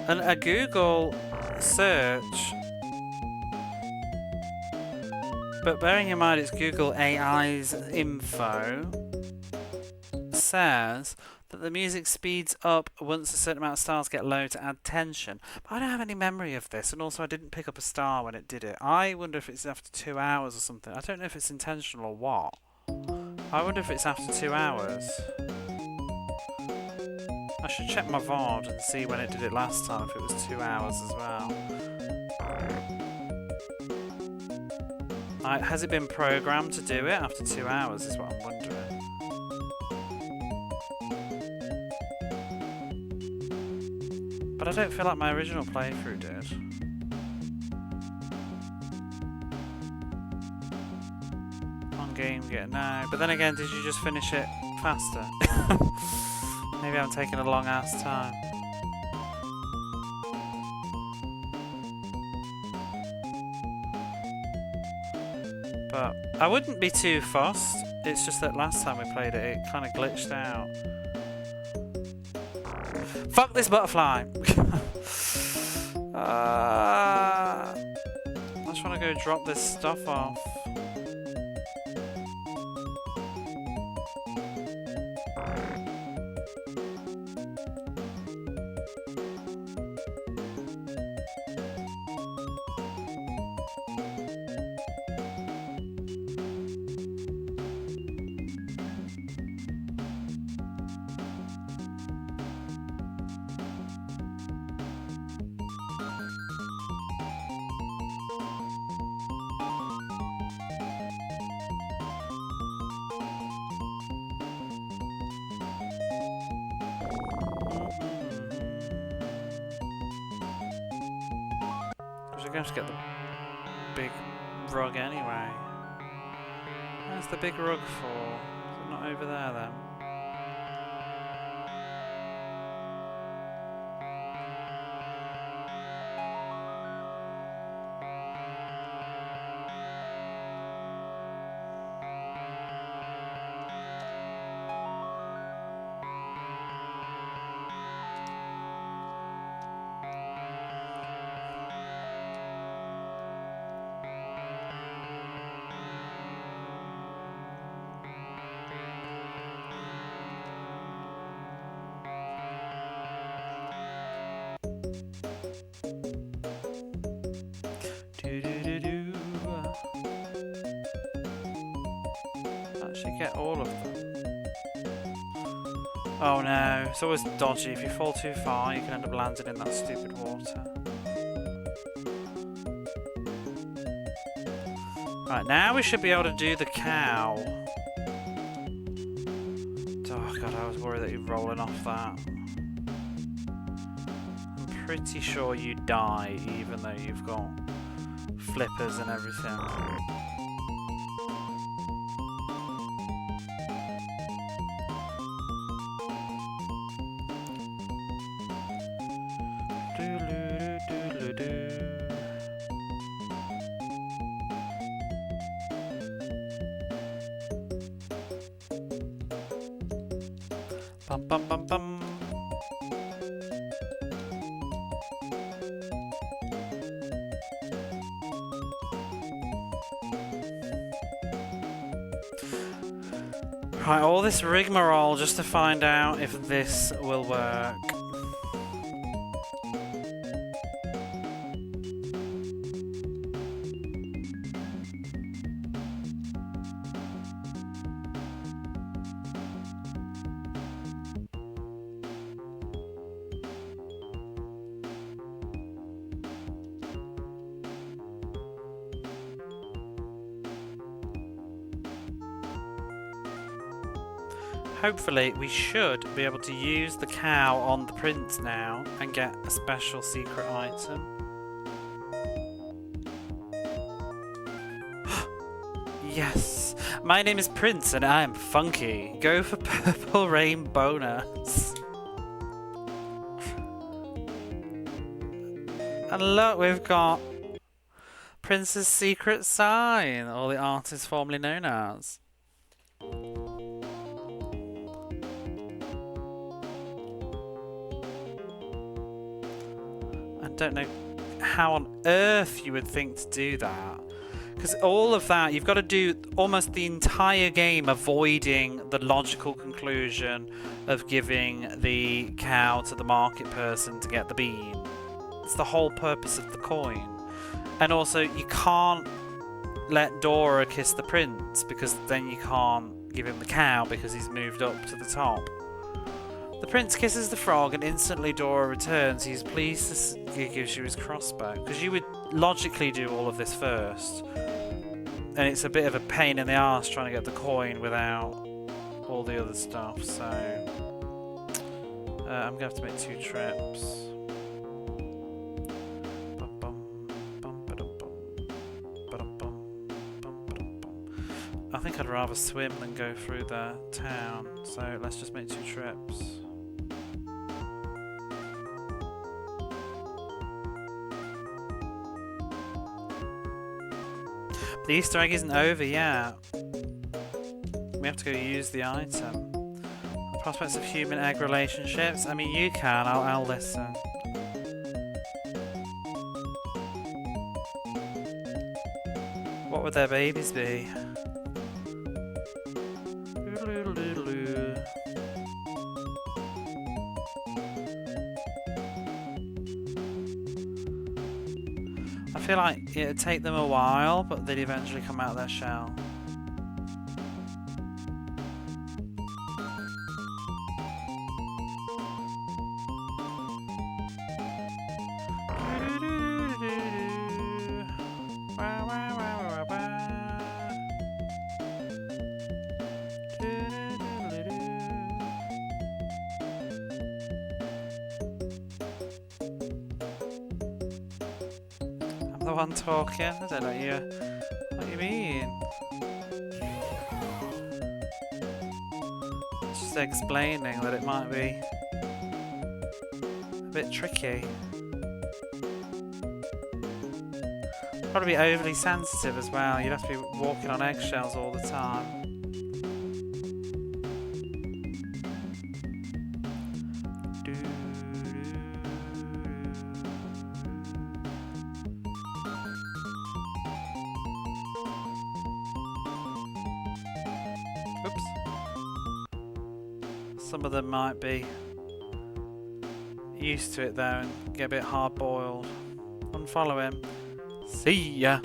And a Google search But bearing in mind it's Google AI's info, says that the music speeds up once a certain amount of stars get low to add tension. But I don't have any memory of this, and also I didn't pick up a star when it did it. I wonder if it's after 2 hours or something. I don't know if it's intentional or what. I wonder if it's after 2 hours. I should check my VOD and see when it did it last time, if it was 2 hours as well. Has it been programmed to do it after 2 hours is what I'm wondering. But I don't feel like my original playthrough did. On game get no. But then again, did you just finish it faster? Maybe I'm taking a long ass time. But I wouldn't be too fussed. It's just that last time we played it, it kind of glitched out. Fuck this butterfly! I just want to go drop this stuff off. We're going to get the big rug anyway. Where's the big rug for? Is it not over there then? Actually get all of them. Oh no, it's always dodgy. If you fall too far, you can end up landing in that stupid water. Right, now we should be able to do the cow. Oh god, I was worried that you're rolling off that. I'm pretty sure you die even though you've got flippers and everything. Bum bum bum bum. Right, all this rigmarole just to find out if this will work. Hopefully we should be able to use the cow on the prince now and get a special secret item. Yes! My name is Prince and I am funky. Go for purple rain bonus. And look, we've got Prince's secret sign, or the artist formerly known as. I don't know how on earth you would think to do that, Because all of that, you've got to do almost the entire game avoiding the logical conclusion of giving the cow to the market person to get the bean. It's the whole purpose of the coin. And also, you can't let Dora kiss the prince, because then you can't give him the cow because he's moved up to the top. The prince kisses the frog and instantly Dora returns. He's pleased he gives you his crossbow. Because you would logically do all of this first. And it's a bit of a pain in the arse trying to get the coin without all the other stuff. So I'm going to have to make 2 trips. I think I'd rather swim than go through the town. So let's just make 2 trips. The Easter egg isn't over yet. We have to go use the item. Prospects of human-egg relationships? I mean, you can. I'll listen. What would their babies be? I feel like it'd take them a while, but they'd eventually come out of their shell. I'm the one talking. I don't know what you mean. Just explaining that it might be a bit tricky. Probably be overly sensitive as well. You'd have to be walking on eggshells all the time. Oops. Some of them might be used to it though and get a bit hard-boiled. Unfollow him. See ya!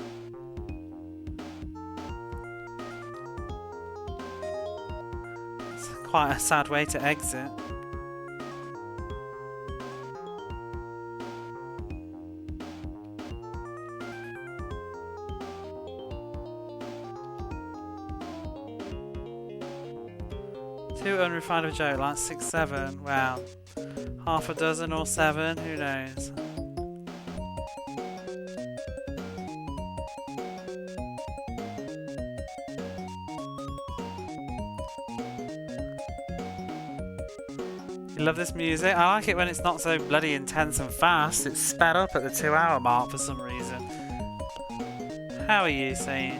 It's quite a sad way to exit. Too unrefined of a joke, like 6, 7. Wow. Half a dozen or 7, who knows? You love this music? I like it when it's not so bloody intense and fast. It's sped up at the 2-hour mark for some reason. How are you, Sage?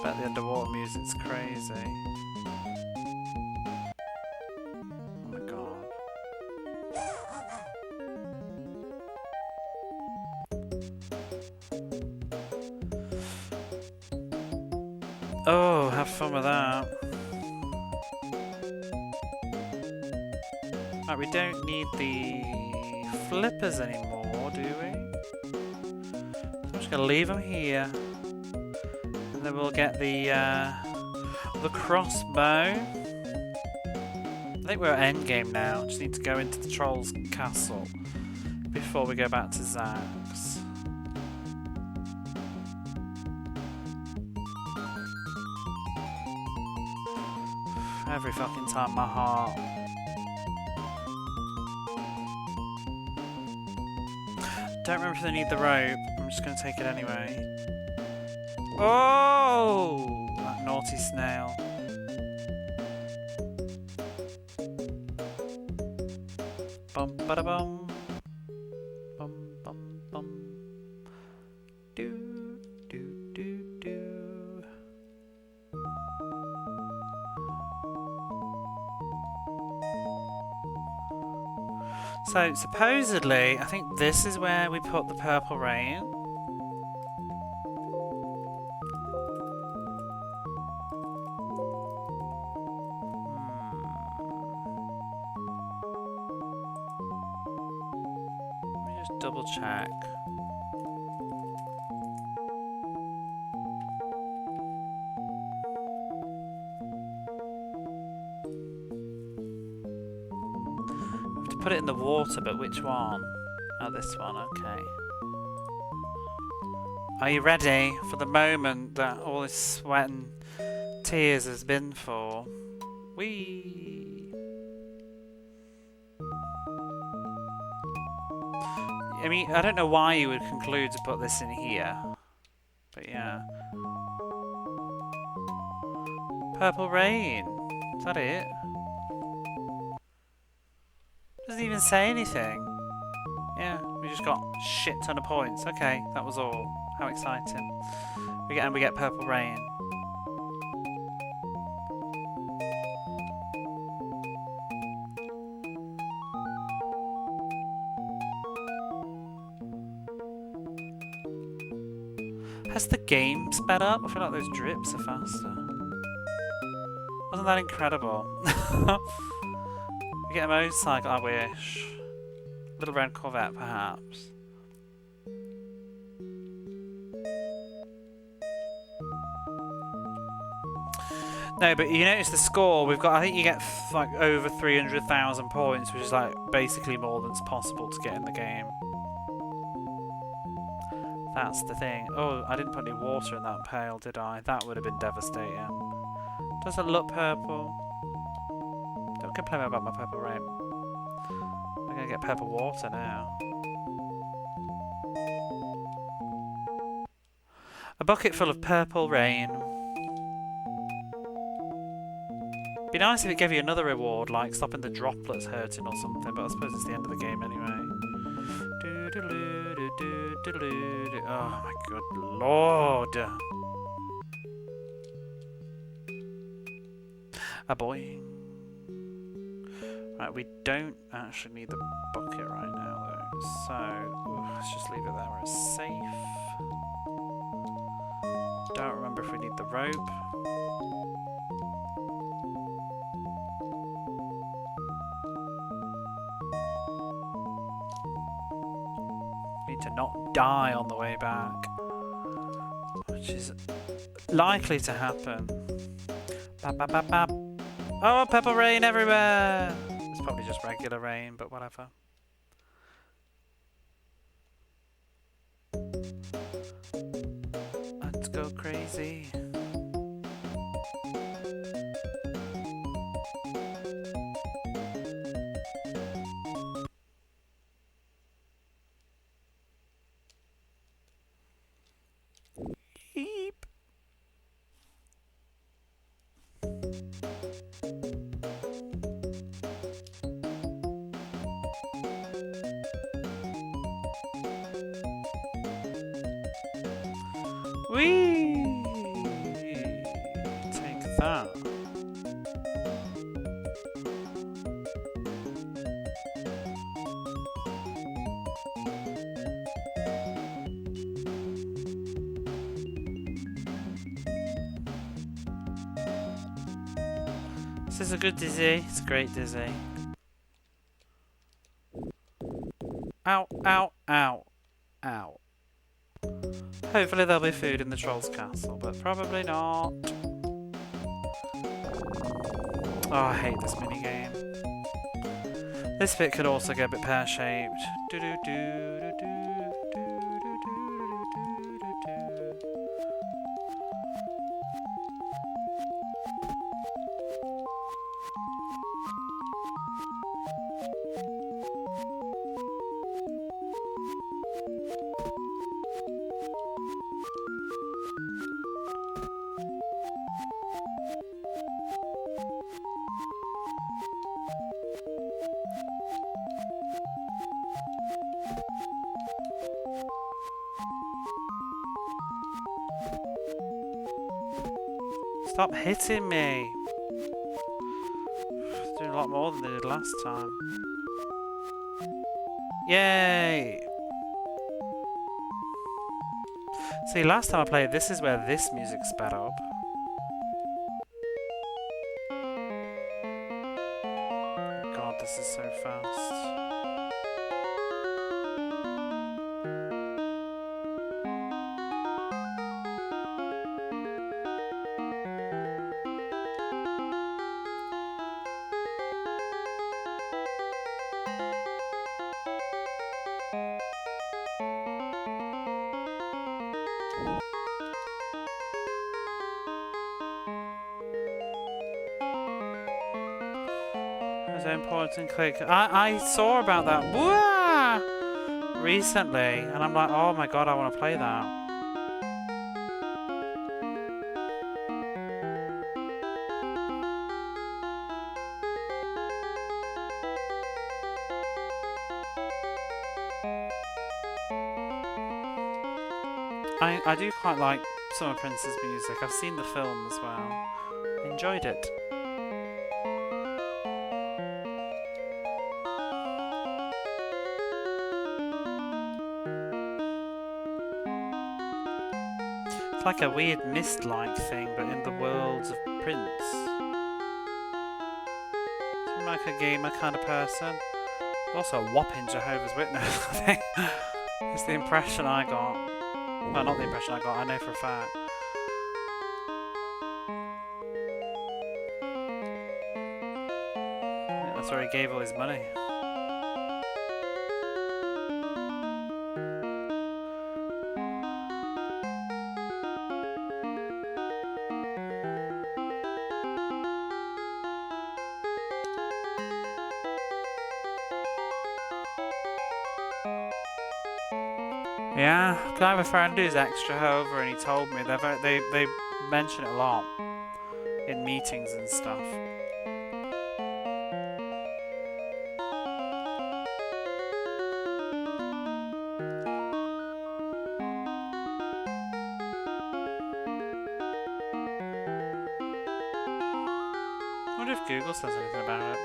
Bet the underwater music's crazy. Oh my god. Oh, have fun with that. Right, we don't need the flippers anymore, do we? So I'm just gonna leave them here. And then we'll get the crossbow. I think we're at endgame now. Just need to go into the troll's castle before we go back to Zack's. Every fucking time, my heart. Don't remember if they need the rope. I'm just going to take it anyway. Oh! That naughty snail. Bum ba da bum. Bum bum bum. Do So, supposedly, I think this is where we put the purple rain. Let me just double check. Put it in the water, but which one? Oh, this one, okay. Are you ready for the moment that all this sweat and tears has been for? Whee! I mean, I don't know why you would conclude to put this in here. But yeah. Purple rain. Is that it? Doesn't even say anything. Yeah, we just got a shit ton of points. Okay, that was all. How exciting. We get purple rain. Has the game sped up? I feel like those drips are faster. Wasn't that incredible? We get a motorcycle, I wish. Little red Corvette, perhaps. No, but you notice the score. We've got. I think you get like over 300,000 points, which is like basically more than's possible to get in the game. That's the thing. Oh, I didn't put any water in that pail, did I? That would have been devastating. Does it look purple? Don't complain about my purple rain. We're gonna get purple water now. A bucket full of purple rain. Be nice if it gave you another reward, like stopping the droplets hurting or something, but I suppose it's the end of the game anyway. Oh my good lord. A boing. Right, we don't actually need the bucket right now though, so let's just leave it there where it's safe. Don't remember if we need the rope. Need to not die on the way back, which is likely to happen. Bap, bap, bap, bap. Oh, purple rain everywhere! It's probably just regular rain, but whatever. Let's go crazy. Eep. Whee! Take that. This is a good dizzy. It's a great dizzy. Ow, ow, ow, ow. Hopefully there'll be food in the troll's castle, but probably not. Oh, I hate this minigame. This bit could also get a bit pear-shaped. Stop hitting me! It's doing a lot more than they did last time. Yay! See, last time I played, this is where this music sped up. God, this is so fast. There's an important click. I saw about that recently, and I'm like, oh my god, I want to play that. I do quite like some of Prince's music. I've seen the film as well. Enjoyed it. It's like a weird mist-like thing, but in the worlds of Prince. Seem like a gamer kind of person. Also a whopping Jehovah's Witness, I think. It's the impression I got. Well, not the impression I got, I know for a fact. I think that's where he gave all his money. Yeah, I have a friend who's ex-Jehovah, and he told me they mention it a lot in meetings and stuff. I wonder if Google says anything about it.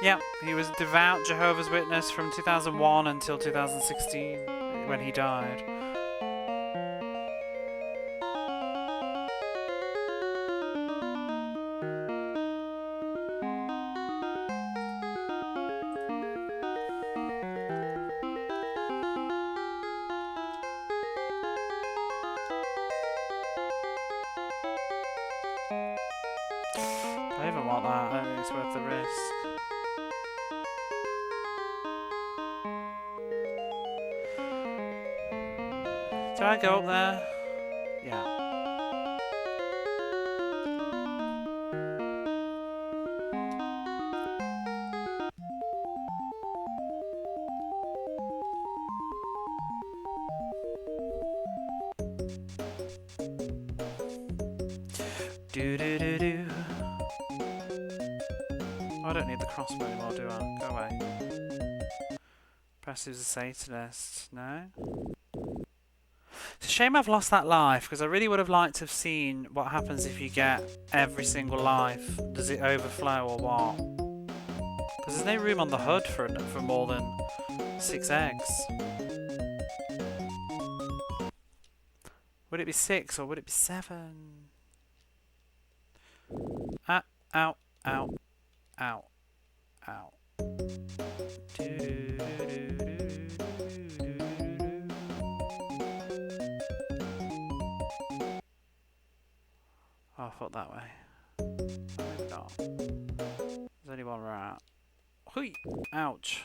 Yeah, he was a devout Jehovah's Witness from 2001 until 2016 when he died. I even want that, I don't think it's worth the risk. Did I go up there? Yeah. Do do do do. Oh, I don't need the crossbow anymore, do I? Go away. Perhaps he was a Satanist. No? It's a shame I've lost that life, because I really would have liked to have seen what happens if you get every single life. Does it overflow or what? Because there's no room on the HUD for more than 6 eggs. Would it be 6 or would it be 7? Ah, ow, ow, ow, ow. Oh, I thought that way. Oh, maybe not. There's only one rat. Hui! Ouch.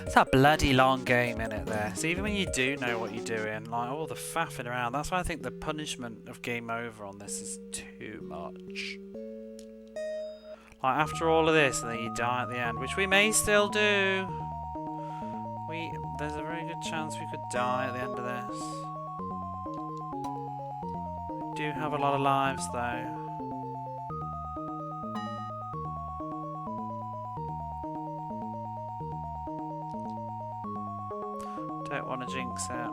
It's a bloody long game in it there. So even when you do know what you're doing, like all the faffing around, that's why I think the punishment of game over on this is too much. Like after all of this and then you die at the end, which we may still do. There's a very good chance we could die at the end of this. do have a lot of lives though. Don't want to jinx it.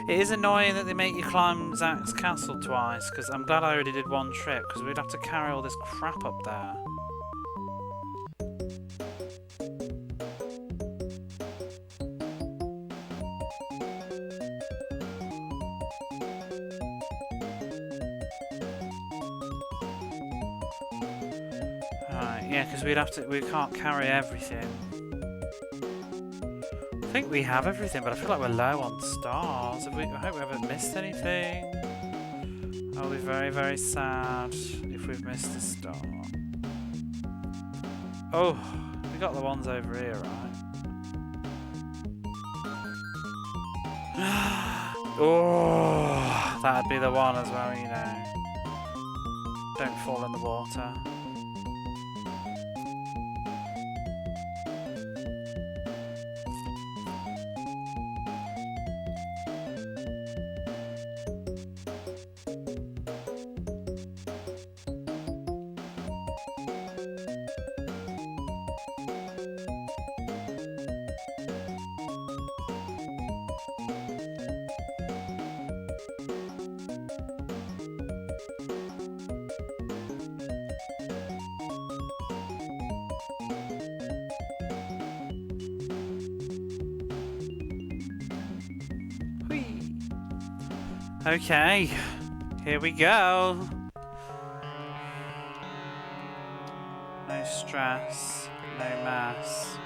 It is annoying that they make you climb Zach's castle twice, because I'm glad I already did one trip, because we'd have to carry all this crap up there. Alright, yeah, because we can't carry everything. I think we have everything, but I feel like we're low on stars. I hope we haven't missed anything. I'll be very, very sad if we've missed a star. Oh, we got the ones over here, right? Oh, that'd be the one as well, you know. Don't fall in the water. Okay, here we go. No stress, no mess.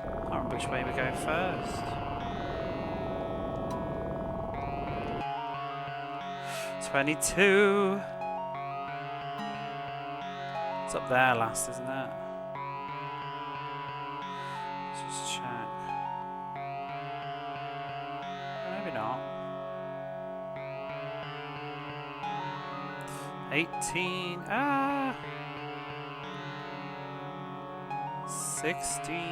I can't remember which way we go first. 22. It's up there last, isn't it? Let's just check. Maybe not. 18. Ah! 16.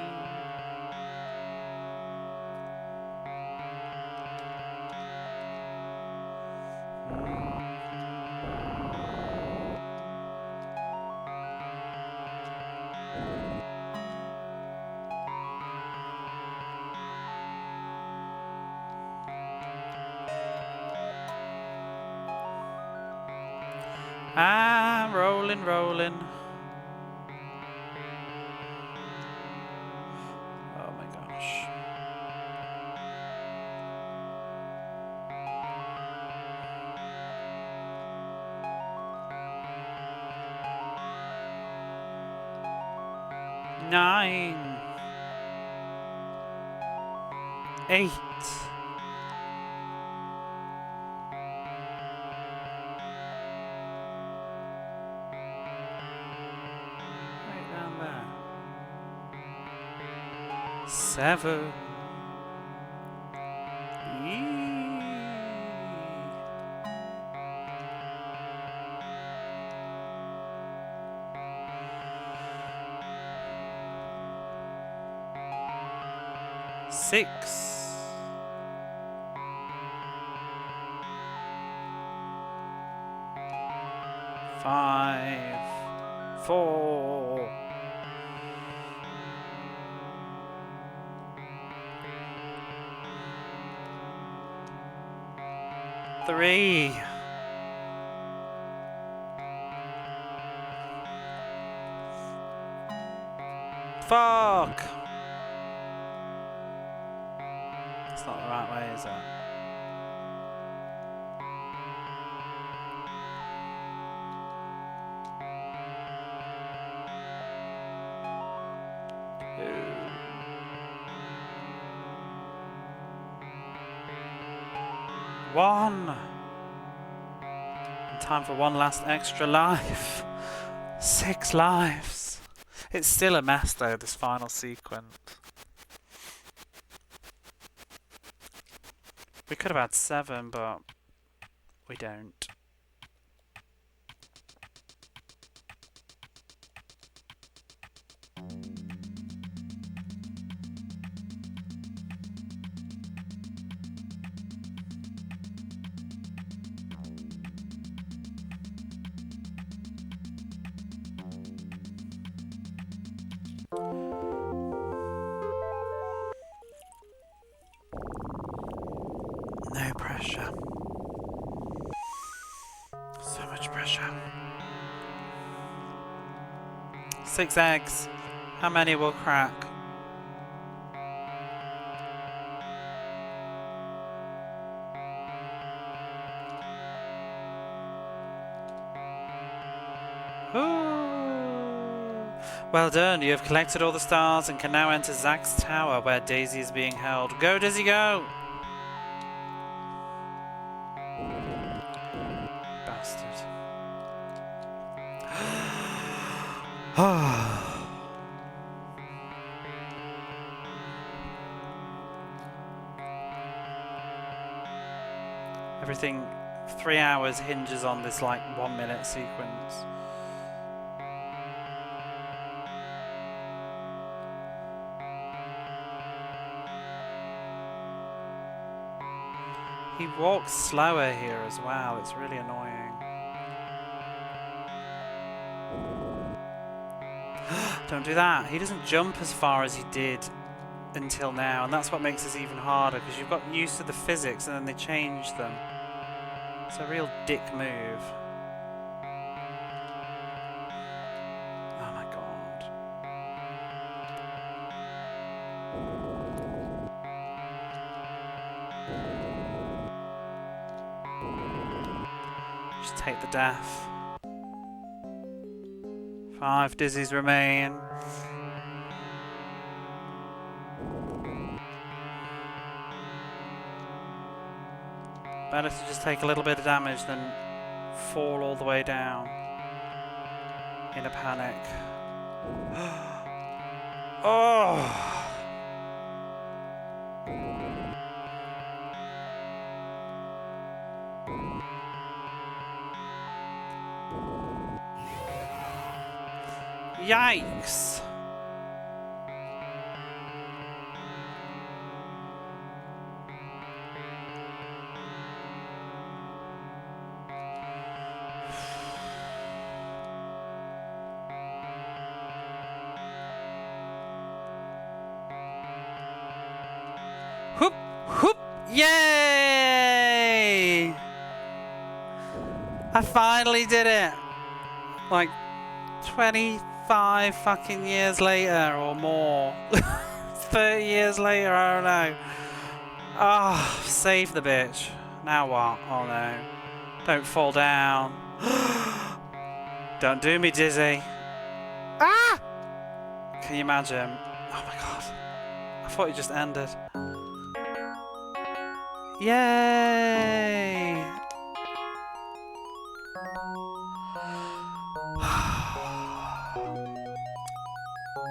Ah, rolling, rolling. Oh my gosh. Nine. 8. Right down there. 7. Six. 5. 4. 3. Fuck! That's not the right way, is it? One. Time for one last extra life. 6 lives. It's still a mess though, this final sequence. We could have had 7, but we don't. No pressure. So much pressure. 6 eggs. How many will crack? Ooh. Well done, you have collected all the stars and can now enter Zack's tower where Daisy is being held. Go, Daisy, go! Bastard. Everything 3 hours hinges on this like 1 minute sequence. He walks slower here as well, it's really annoying. Don't do that. He doesn't jump as far as he did until now, and that's what makes this even harder, because you've got used to the physics and then they change them. It's a real dick move. Oh my god. Just take the death. 5 dizzies remain. Better to just take a little bit of damage than fall all the way down in a panic. Oh! Yikes! Whoop! Whoop! Yay! I finally did it! Like 25 fucking years later or more. 30 years later, I don't know. Ah, oh, save the bitch. Now what? Oh no. Don't fall down. Don't do me dizzy. Ah! Can you imagine? Oh my god. I thought it just ended. Yay!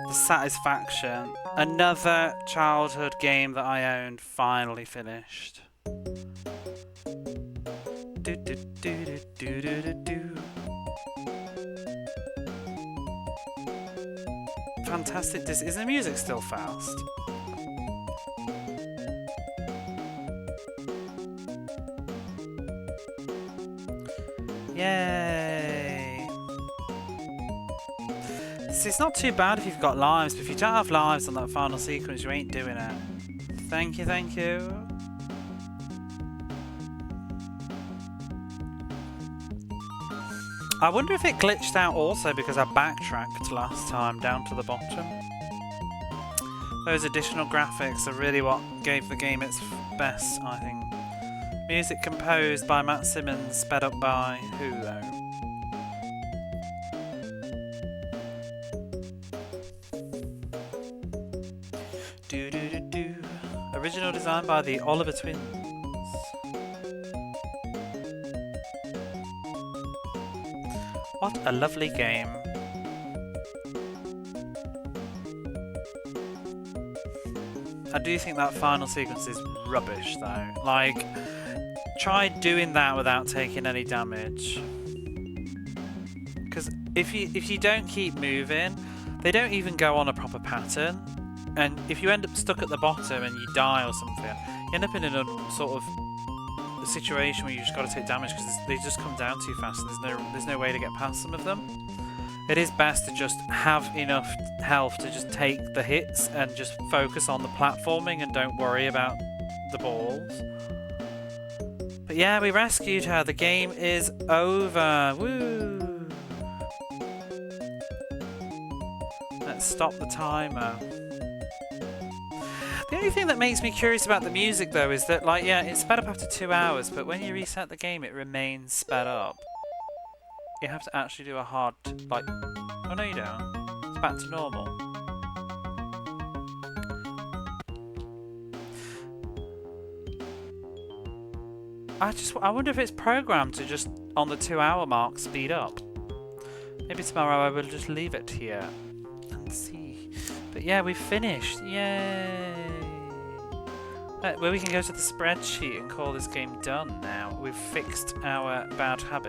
The satisfaction. Another childhood game that I owned finally finished. Do, do, do, do, do, do, do, do. Fantastic. Is the music still fast? Yay! See, it's not too bad if you've got lives, but if you don't have lives on that final sequence, you ain't doing it. Thank you, thank you. I wonder if it glitched out also because I backtracked last time down to the bottom. Those additional graphics are really what gave the game its best, I think. Music composed by Matt Simmons, sped up by who though? Do do do do. Original design by the Oliver Twins. What a lovely game. I do think that final sequence is rubbish though. Like, try doing that without taking any damage. Because if you don't keep moving, they don't even go on a proper pattern. And if you end up stuck at the bottom and you die or something, you end up in a sort of a situation where you just got to take damage because they just come down too fast and there's no way to get past some of them. It is best to just have enough health to just take the hits and just focus on the platforming and don't worry about the balls. But yeah, we rescued her. The game is over. Woo! Let's stop the timer. The only thing that makes me curious about the music though is that, like, yeah, it's sped up after 2 hours, but when you reset the game it remains sped up. You have to actually do a hard, like, oh no you don't. It's back to normal. I wonder if it's programmed to just, on the 2 hour mark, speed up. Maybe tomorrow I will just leave it here and see. But yeah, we've finished. Yay! Well, we can go to the spreadsheet and call this game done now. We've fixed our bad habit.